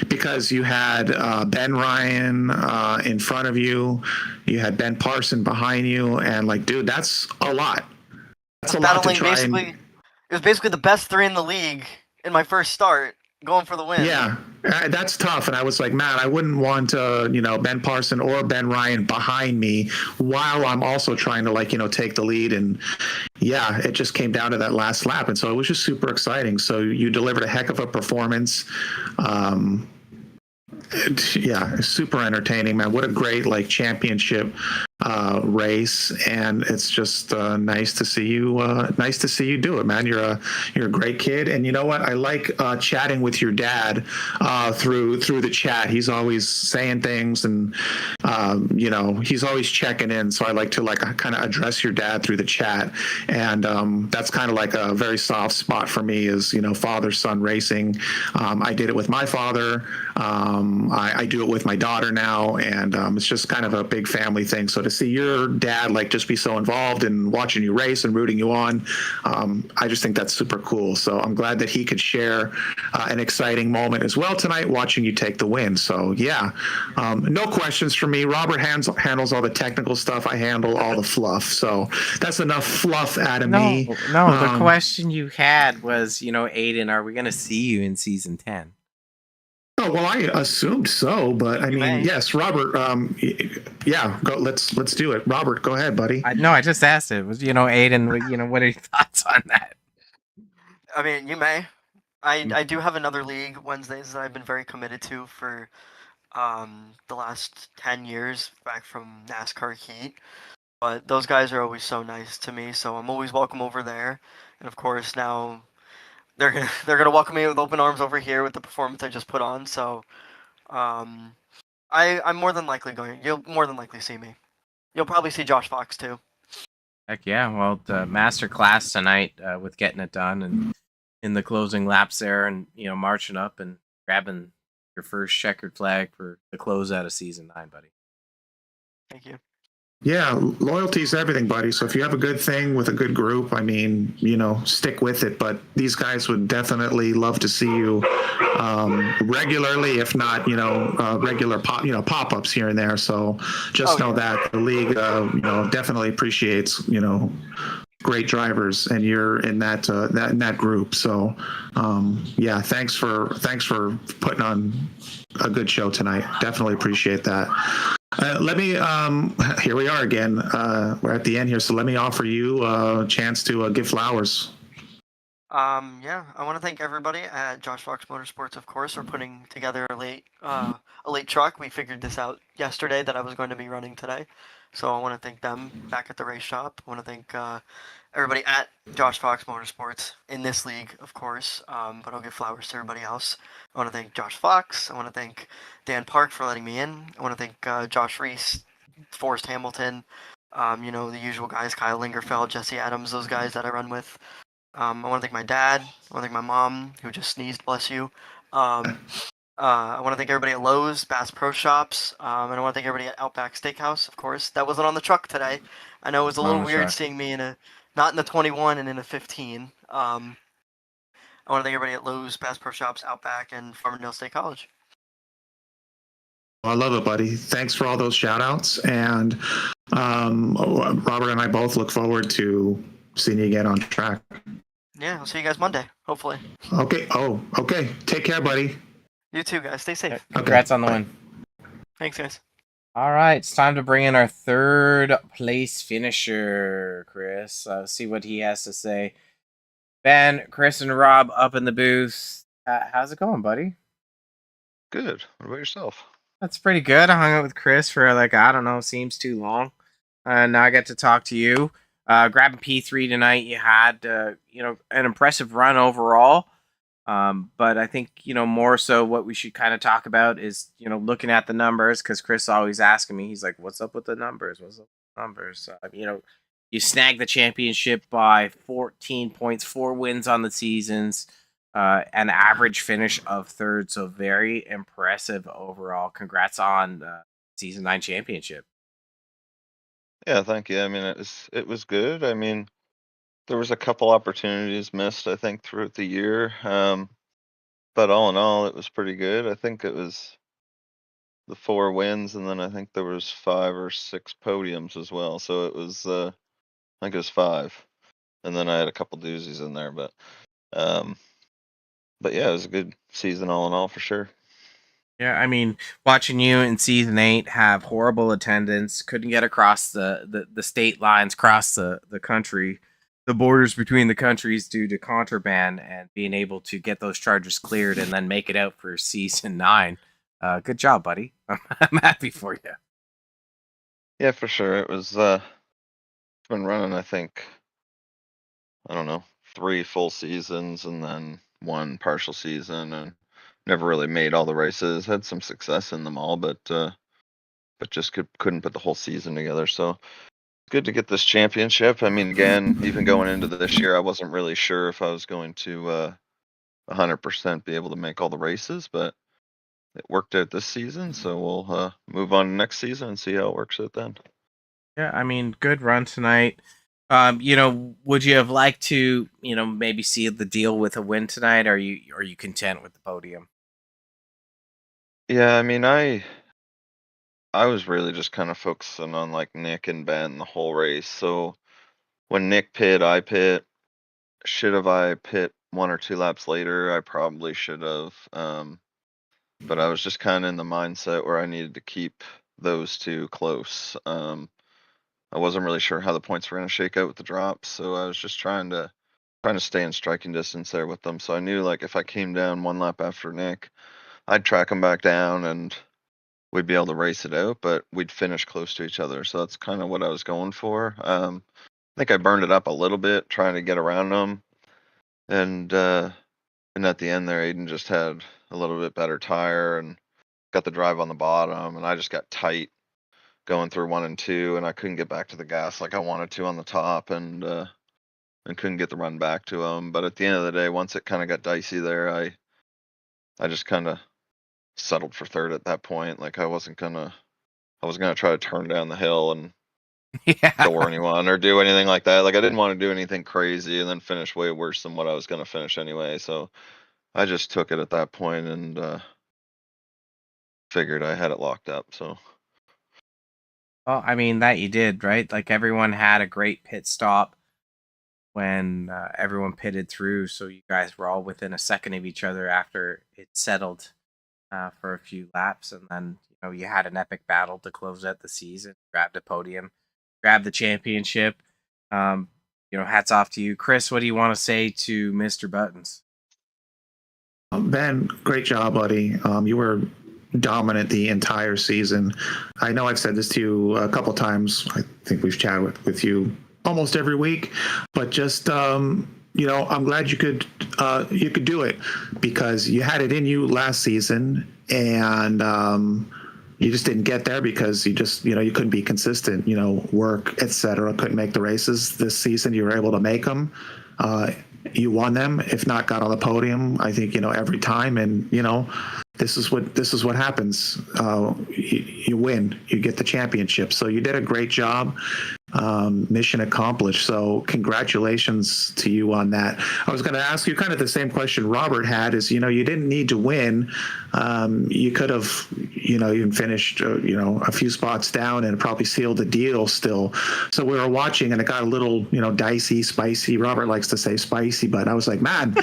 because you had Ben Ryan in front of you, you had Ben Parson behind you, and like, dude, that's a lot. That's a lot to try. It was basically the best three in the league in my first start, going for the win. Yeah, that's tough. And I was like, man, I wouldn't want Ben Parson or Ben Ryan behind me while I'm also trying to take the lead. And yeah, it just came down to that last lap, and so it was just super exciting. So you delivered a heck of a performance. Yeah, super entertaining, man. What a great like championship race, and it's just nice to see you. Nice to see you do it, man. You're a great kid, and you know what? I like chatting with your dad through the chat. He's always saying things, and he's always checking in. So I like to like kind of address your dad through the chat, and that's kind of like a very soft spot for me. Is father son racing. I did it with my father. I do it with my daughter now, and it's just kind of a big family thing. So to see your dad like just be so involved in watching you race and rooting you on, I just think that's super cool. So I'm glad that he could share an exciting moment as well tonight, watching you take the win. So yeah, no questions for me. Robert handles all the technical stuff. I handle all the fluff. So that's enough fluff out of me. No, the question you had was, Aiden, are we going to see you in season 10? Oh well, I assumed so, but I mean, yes, Robert. Yeah, go. Let's do it. Robert, go ahead, buddy. I just asked it. Was Aiden? What are your thoughts on that? I mean, you may. I do have another league Wednesdays that I've been very committed to for the last 10 years, back from NASCAR Heat. But those guys are always so nice to me, so I'm always welcome over there. And of course, now they're gonna welcome me with open arms over here with the performance I just put on. So, I'm more than likely going. You'll more than likely see me. You'll probably see Josh Fox too. Heck yeah! Well, the master class tonight with getting it done and in the closing laps there, and marching up and grabbing your first checkered flag for the closeout of season 9, buddy. Thank you. Yeah, loyalty is everything, buddy. So if you have a good thing with a good group, I mean, stick with it. But these guys would definitely love to see you regularly, if not, regular pop-ups here and there. So just know that the league, definitely appreciates, great drivers, and you're in that group. So yeah, thanks for putting on a good show tonight. Definitely appreciate that. Let me here we are again. We're at the end here, so let me offer you a chance to give flowers. Yeah, I want to thank everybody at Josh Fox Motorsports, of course, for putting together a late truck. We figured this out yesterday that I was going to be running today, so I want to thank them back at the race shop. I want to thank everybody at Josh Fox Motorsports in this league, of course, but I'll give flowers to everybody else. I want to thank Josh Fox. I want to thank Dan Park for letting me in. I want to thank Josh Reese, Forrest Hamilton, the usual guys, Kyle Lingerfeld, Jesse Adams, those guys that I run with. I want to thank my dad. I want to thank my mom, who just sneezed, bless you. I want to thank everybody at Lowe's, Bass Pro Shops, and I want to thank everybody at Outback Steakhouse, of course. That wasn't on the truck today. I know it was a little weird seeing me not in the 21 and in a 15. I want to thank everybody at Lowe's, Bass Pro Shops, Outback, and Farmingdale State College. I love it, buddy. Thanks for all those shout outs. And Robert and I both look forward to seeing you again on track. Yeah, I'll see you guys Monday, hopefully. Okay. Oh, okay. Take care, buddy. You too, guys. Stay safe. Congrats on the win. Thanks, guys. All right, it's time to bring in our third place finisher, Chris. See what he has to say. Ben, Chris, and Rob up in the booth. How's it going, buddy? Good. What about yourself? That's pretty good. I hung out with Chris for seems too long. Now I get to talk to you. Grabbing P3 tonight, you had an impressive run overall. But I think more so what we should kind of talk about is looking at the numbers, because Chris always asking me, he's like, "What's up with the numbers? What's up with the numbers?" You snagged the championship by 14 points, 4 wins on the seasons, an average finish of third, so very impressive overall. Congrats on season 9 championship. Yeah, thank you. I mean, it was good. I mean, there was a couple opportunities missed, I think, throughout the year. But all in all, it was pretty good. I think it was the 4 wins, and then I think there was 5 or 6 podiums as well. So it was, I think it was 5, and then I had a couple doozies in there. But yeah, it was a good season all in all for sure. Yeah, I mean, watching you in season 8 have horrible attendance, couldn't get across the state lines, across the country, the borders between the countries due to contraband, and being able to get those charges cleared and then make it out for season 9 Good job, buddy. I'm happy for you. Yeah, for sure. It was been running, I think, I don't know, 3 full seasons and then 1 partial season, and never really made all the races. Had some success in them all, but just couldn't put the whole season together. So good to get this championship. I mean, again, even going into this year, I wasn't really sure if I was going to 100% be able to make all the races, but it worked out this season. So we'll move on to next season and see how it works out then. Yeah, I mean, good run tonight. Would you have liked to, maybe see the deal with a win tonight? Or are you content with the podium? Yeah, I mean, I was really just kind of focusing on like Nick and Ben the whole race. So when Nick pit, I pit. Should have I pit 1 or 2 laps later? I probably should have. But I was just kind of in the mindset where I needed to keep those 2 close. I wasn't really sure how the points were going to shake out with the drops, so I was just trying to stay in striking distance there with them. So I knew like if I came down 1 lap after Nick, I'd track him back down and we'd be able to race it out, but we'd finish close to each other. So that's kind of what I was going for. I think I burned it up a little bit trying to get around them, and at the end there, Aiden just had a little bit better tire and got the drive on the bottom, and I just got tight going through 1 and 2, and I couldn't get back to the gas like I wanted to on the top, and couldn't get the run back to him. But at the end of the day, once it kind of got dicey there, I just kind of settled for third at that point. Like I wasn't gonna try to turn down the hill and Yeah. door anyone or do anything like that. Like I didn't want to do anything crazy and then finish way worse than what I was gonna finish anyway. So I just took it at that point and figured I had it locked up. So Well, I mean, that you did, right? Like everyone had a great pit stop when everyone pitted through. So you guys were all within a second of each other after it settled for a few laps. And then, you had an epic battle to close out the season, grabbed a podium, grabbed the championship. Hats off to you. Chris, what do you want to say to Mr. Buttons? Ben, great job, buddy. You were dominant the entire season. I know I've said this to you a couple times. I think we've chatted with you almost every week, but just I'm glad you could do it because you had it in you last season, and you just didn't get there because you couldn't be consistent. Work, etc. Couldn't make the races this season. You were able to make them. You won them, if not got on the podium. I think every time, and this is what happens. You win, you get the championship. So you did a great job. Mission accomplished. So congratulations to you on that. I was going to ask you kind of the same question Robert had. Is you didn't need to win. You could have even finished a few spots down and probably sealed the deal still. So we were watching and it got a little dicey, spicy. Robert likes to say spicy, but I was like, man.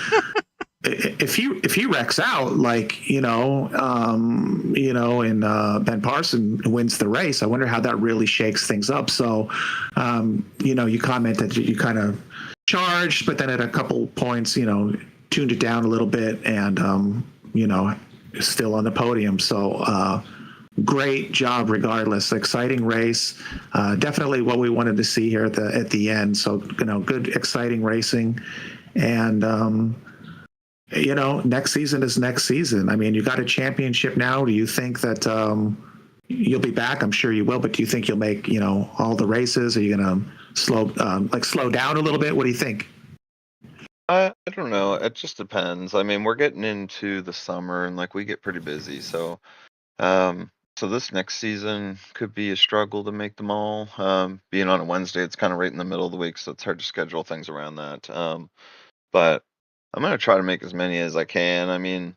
If he wrecks out and Ben Parson wins the race, I wonder how that really shakes things up. So, you commented that you kind of charged, but then at a couple points, tuned it down a little bit, and still on the podium. So, great job, regardless. Exciting race, definitely what we wanted to see here at the end. So, good, exciting racing, and. Next season is next season. I mean, you got a championship now. Do you think that you'll be back? I'm sure you will, but do you think you'll make, all the races? Are you going to slow down a little bit? What do you think? I don't know. It just depends. I mean, we're getting into the summer and like we get pretty busy. So so this next season could be a struggle to make them all. Being on a Wednesday, it's kind of right in the middle of the week, so it's hard to schedule things around that. But I'm gonna try to make as many as I can. I mean,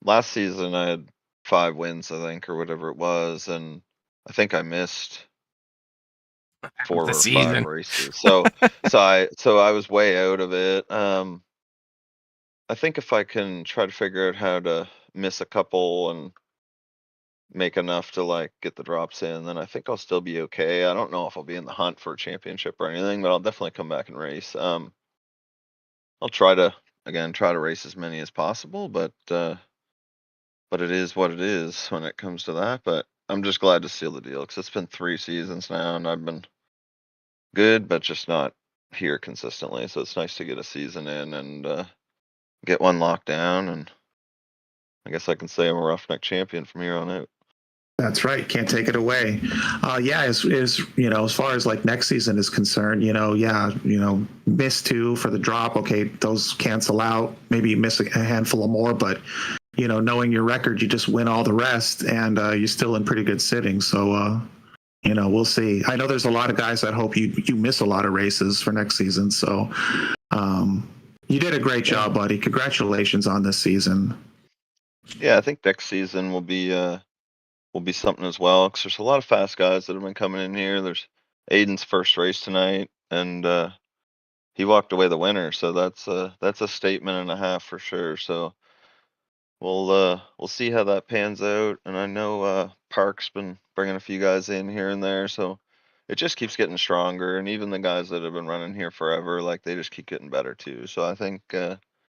last season I had 5 wins, I think, or whatever it was, and I think I missed 4 The or 5 season. races. So I was way out of it. I think if I can try to figure out how to miss a couple and make enough to like get the drops in, then I think I'll still be okay. I don't know if I'll be in the hunt for a championship or anything, but I'll definitely come back and race. I'll try to race as many as possible, but but it is what it is when it comes to that. But I'm just glad to seal the deal because it's been 3 seasons now, and I've been good, but just not here consistently. So it's nice to get a season in and get one locked down, and I guess I can say I'm a Roughneck champion from here on out. That's right. Can't take it away. Yeah, as far as like next season is concerned, miss 2 for the drop. Okay, those cancel out. Maybe you miss a handful of more, but knowing your record, you just win all the rest, and you're still in pretty good sitting. So, we'll see. I know there's a lot of guys that hope you miss a lot of races for next season. So, you did a great job, buddy. Congratulations on this season. Yeah, I think next season will be something as well because there's a lot of fast guys that have been coming in here. There's Aiden's first race tonight, and he walked away the winner, so that's a statement and a half for sure. So we'll see how that pans out. And I know Park's been bringing a few guys in here and there, so it just keeps getting stronger. And even the guys that have been running here forever, like they just keep getting better too. So I think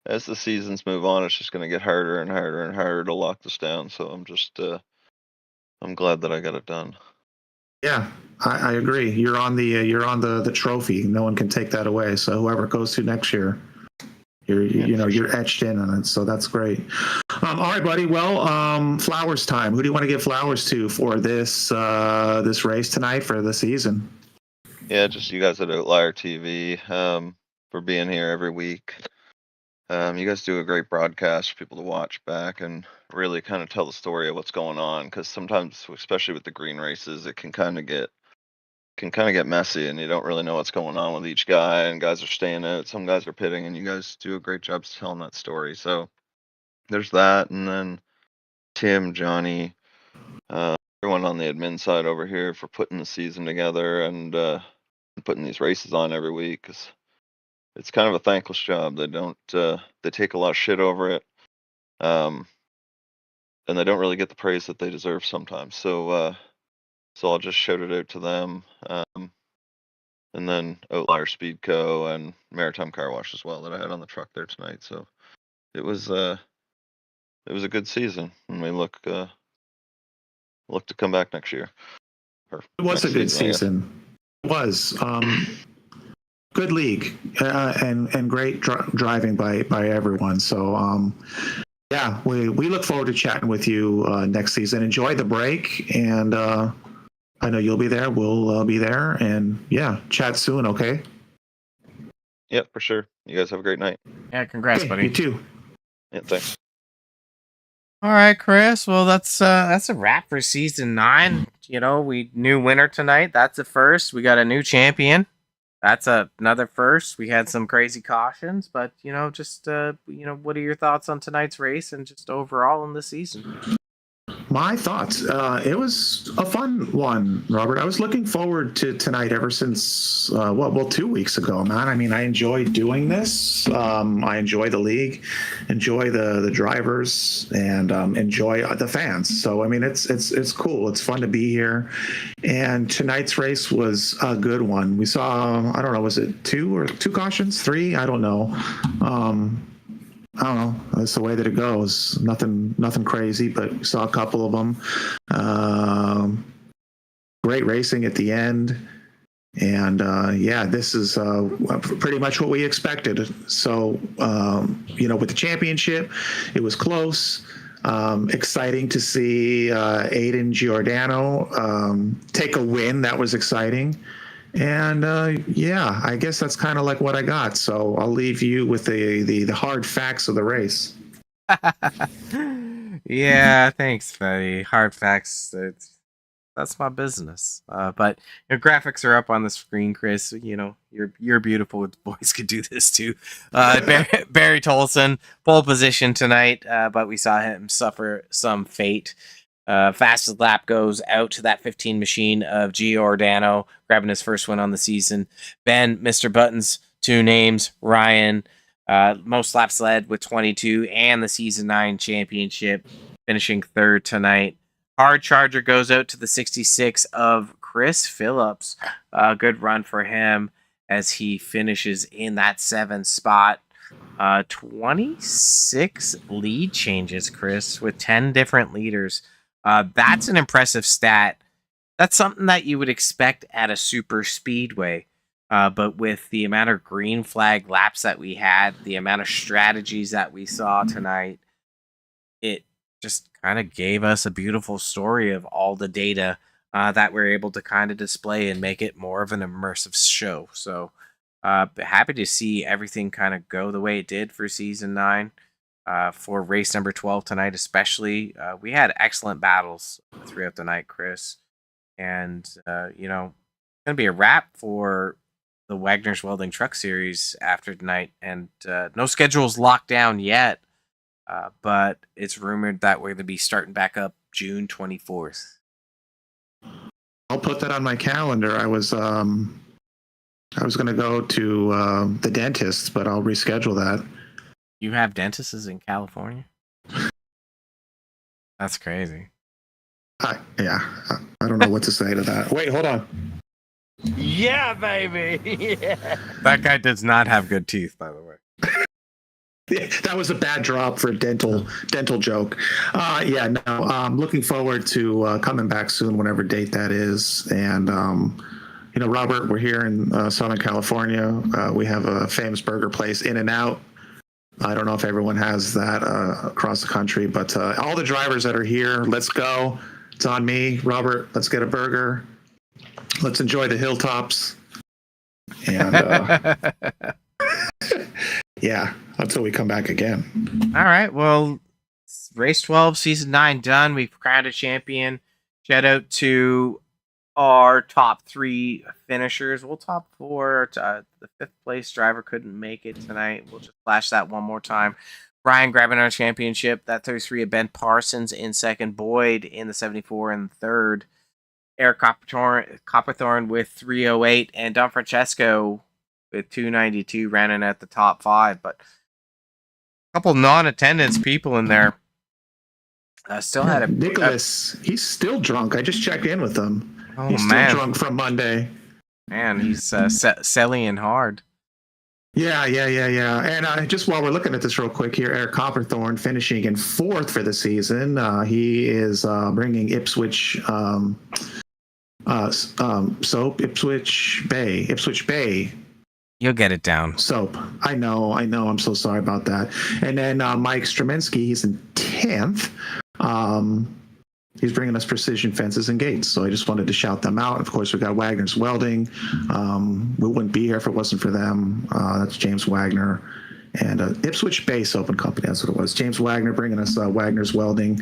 as the seasons move on, it's just going to get harder and harder and harder to lock this down. So I'm glad that I got it done. Yeah, I agree. You're on the trophy. No one can take that away. So whoever it goes to next year, you're etched in on it. So that's great. All right, buddy. Well, flowers time. Who do you want to give flowers to for this race tonight for the season? Yeah, just you guys at Outlier TV for being here every week. You guys do a great broadcast for people to watch back and really kind of tell the story of what's going on. Because sometimes, especially with the green races, it can kind of get messy, and you don't really know what's going on with each guy. And guys are staying out, some guys are pitting, and you guys do a great job telling that story. So there's that, and then Tim, Johnny, everyone on the admin side over here for putting the season together and putting these races on every week. 'Cause it's kind of a thankless job. They take a lot of shit over it. And they don't really get the praise that they deserve sometimes. So I'll just shout it out to them. And then Outlier Speed Co. and Maritime Car Wash as well that I had on the truck there tonight. So it was a good season, and we look to come back next year. It was a good season. It was. Good league and great driving by everyone. So yeah, we look forward to chatting with you next season. Enjoy the break, and I know you'll be there. We'll be there, and yeah, chat soon. Okay. Yep, for sure. You guys have a great night. Yeah, congrats, buddy. You too. Yeah, thanks. All right, Chris. Well, that's a wrap for season 9. We new winner tonight. That's a first. We got a new champion. That's another first. We had some crazy cautions, but just what are your thoughts on tonight's race and just overall in the season? My thoughts. It was a fun one, Robert. I was looking forward to tonight ever since 2 weeks ago, man. I mean, I enjoy doing this. I enjoy the league, enjoy the drivers, and enjoy the fans. So I mean, it's cool. It's fun to be here. And tonight's race was a good one. We saw, I don't know, was it two cautions, 3? I don't know. I don't know. That's the way that it goes. Nothing crazy, but we saw a couple of them. Great racing at the end. And yeah, this is pretty much what we expected. So, with the championship, it was close. Exciting to see Aiden Giordano take a win. That was exciting. And yeah, I guess that's kind of like what I got. So I'll leave you with the hard facts of the race. Yeah, thanks, buddy. Hard facts. That's my business. But your graphics are up on the screen, Chris. You're beautiful. Boys could do this too. Barry Tolson, pole position tonight, but we saw him suffer some fate. Fastest lap goes out to that 15 machine of Giordano, grabbing his first win on the season. Ben, Mr. Buttons, 2 names. Ryan, most laps led with 22 and the season 9 championship, finishing 3rd tonight. Hard Charger goes out to the 66 of Chris Phillips. Good run for him as he finishes in that 7th spot. 26 lead changes, Chris, with 10 different leaders. That's an impressive stat. That's something that you would expect at a super speedway. But with the amount of green flag laps that we had, the amount of strategies that we saw tonight, it just kind of gave us a beautiful story of all the data that we're able to kind of display and make it more of an immersive show. So happy to see everything kind of go the way it did for season 9. For race number 12 tonight, especially, we had excellent battles throughout the night, Chris. And, it's going to be a wrap for the Wagoner's Welding Truck Series after tonight. And no schedule's locked down yet, but it's rumored that we're going to be starting back up June 24th. I'll put that on my calendar. I was going to go to the dentist, but I'll reschedule that. You have dentists in California? That's crazy. I don't know what to say to that. Wait, hold on. Yeah, baby. Yeah. That guy does not have good teeth, by the way. Yeah, that was a bad drop for a dental joke. I'm looking forward to coming back soon, whatever date that is. And Robert, we're here in Southern California. We have a famous burger place, In-N-Out. I don't know if everyone has that across the country, but all the drivers that are here, let's go. It's on me, Robert. Let's get a burger. Let's enjoy the hilltops. And yeah, until we come back again. All right. Well, race 12, season 9 done. We've crowned a champion. Shout out to our top 3 finishers. We'll top 4. The 5th place driver couldn't make it tonight. We'll just flash that one more time. Ryan grabbing our championship. That 33 of Ben Parsons in 2nd. Boyd in the 74 in 3rd. Eric Copperthorne with 308. And Don Francesco with 292 running at the top 5. But a couple non-attendance people in there. Still had a... Nicholas, he's still drunk. I just checked in with him. Oh, he's man. still drunk from Monday. Man, he's selling hard. Yeah. And just while we're looking at this real quick here, Eric Copperthorne finishing in 4th for the season. He is bringing Ipswich soap, Ipswich Bay. You'll get it down. Soap. I know. I'm so sorry about that. And then Mike Straminsky, he's in 10th. He's bringing us precision fences and gates. So I just wanted to shout them out. Of course, we got Wagner's Welding. We wouldn't be here if it wasn't for them. That's James Wagner and Ipswich Bay Soap and Company. That's what it was. James Wagner bringing us Wagner's Welding.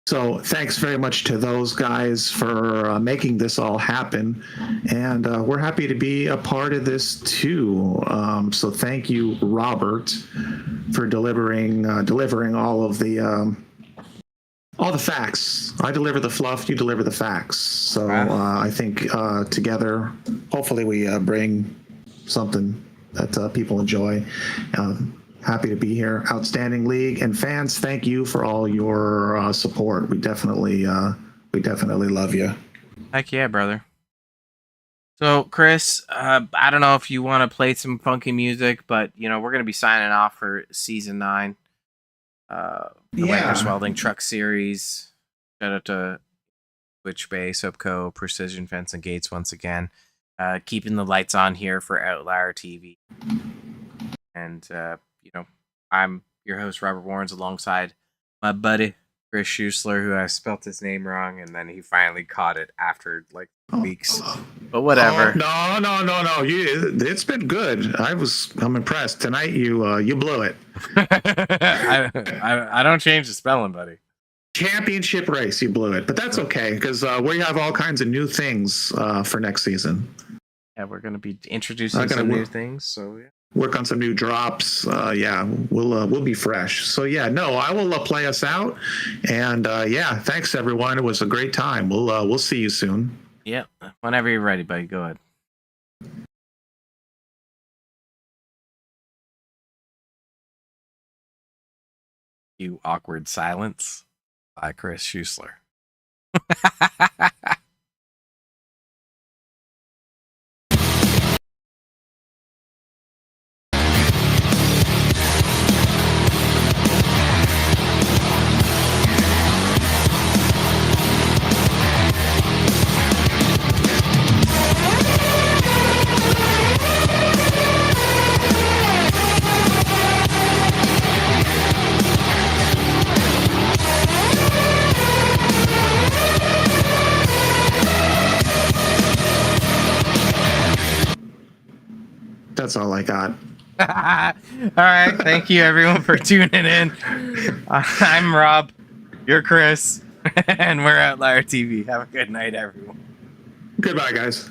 So thanks very much to those guys for making this all happen. And we're happy to be a part of this too. So thank you, Robert, for delivering all of all the facts. I deliver the fluff, you deliver the facts. So I think together, hopefully we bring something that people enjoy. Happy to be here. Outstanding league and fans, thank you for all your support. We definitely love you. Heck yeah, brother. So, Chris, I don't know if you want to play some funky music, but we're going to be signing off for season 9. The Wagner's Welding Truck Series. Shout out to Switch Bay, Subco, Precision Fence and Gates once again. Keeping the lights on here for Outlier TV. And, I'm your host, Robert Warrens, alongside my buddy, Chris Schusler, who I spelt his name wrong, and then he finally caught it after, weeks. But whatever. Oh, no. It's been good. I'm impressed. Tonight, you blew it. I don't change the spelling, buddy. Championship race, you blew it. But that's okay, because we have all kinds of new things for next season. Yeah, we're going to be introducing some new things, so yeah. Work on some new drops. We'll be fresh. So I will play us out. And thanks everyone. It was a great time. We'll see you soon. Yeah, whenever you're ready, buddy. Go ahead. You awkward silence by Chris Schusler. That's all I got. All right. Thank you, everyone, for tuning in. I'm Rob. You're Chris. And we're Outlier TV. Have a good night, everyone. Goodbye, guys.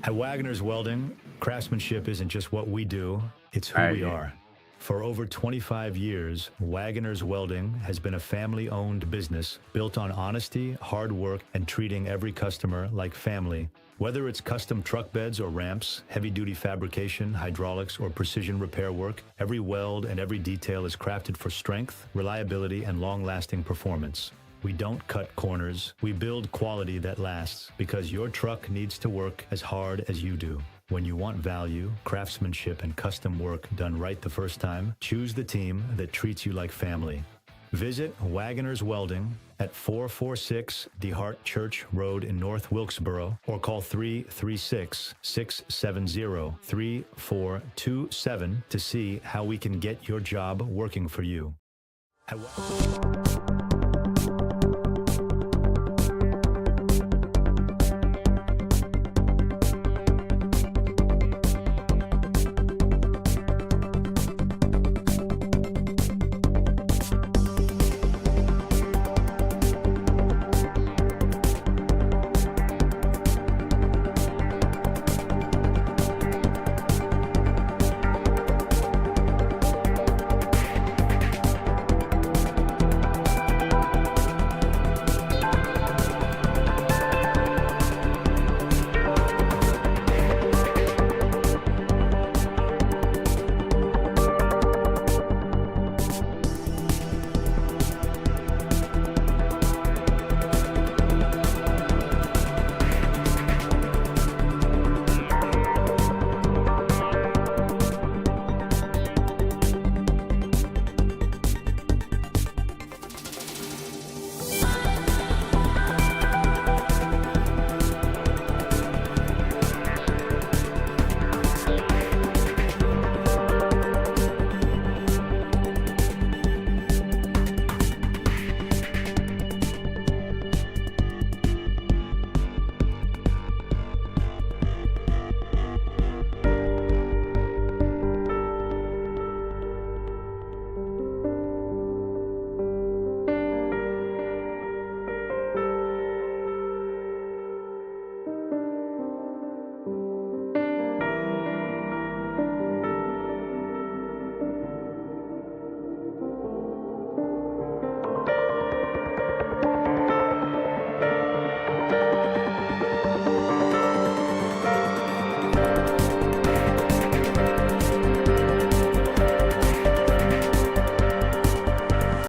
At Wagoner's Welding, craftsmanship isn't just what we do, it's who we are. For over 25 years, Wagoner's Welding has been a family-owned business built on honesty, hard work, and treating every customer like family. Whether it's custom truck beds or ramps, heavy-duty fabrication, hydraulics, or precision repair work, every weld and every detail is crafted for strength, reliability, and long-lasting performance. We don't cut corners, we build quality that lasts, because your truck needs to work as hard as you do. When you want value, craftsmanship, and custom work done right the first time, choose the team that treats you like family. Visit Wagoner's Welding at 446 DeHart Church Road in North Wilkesboro, or call 336-670-3427 to see how we can get your job working for you.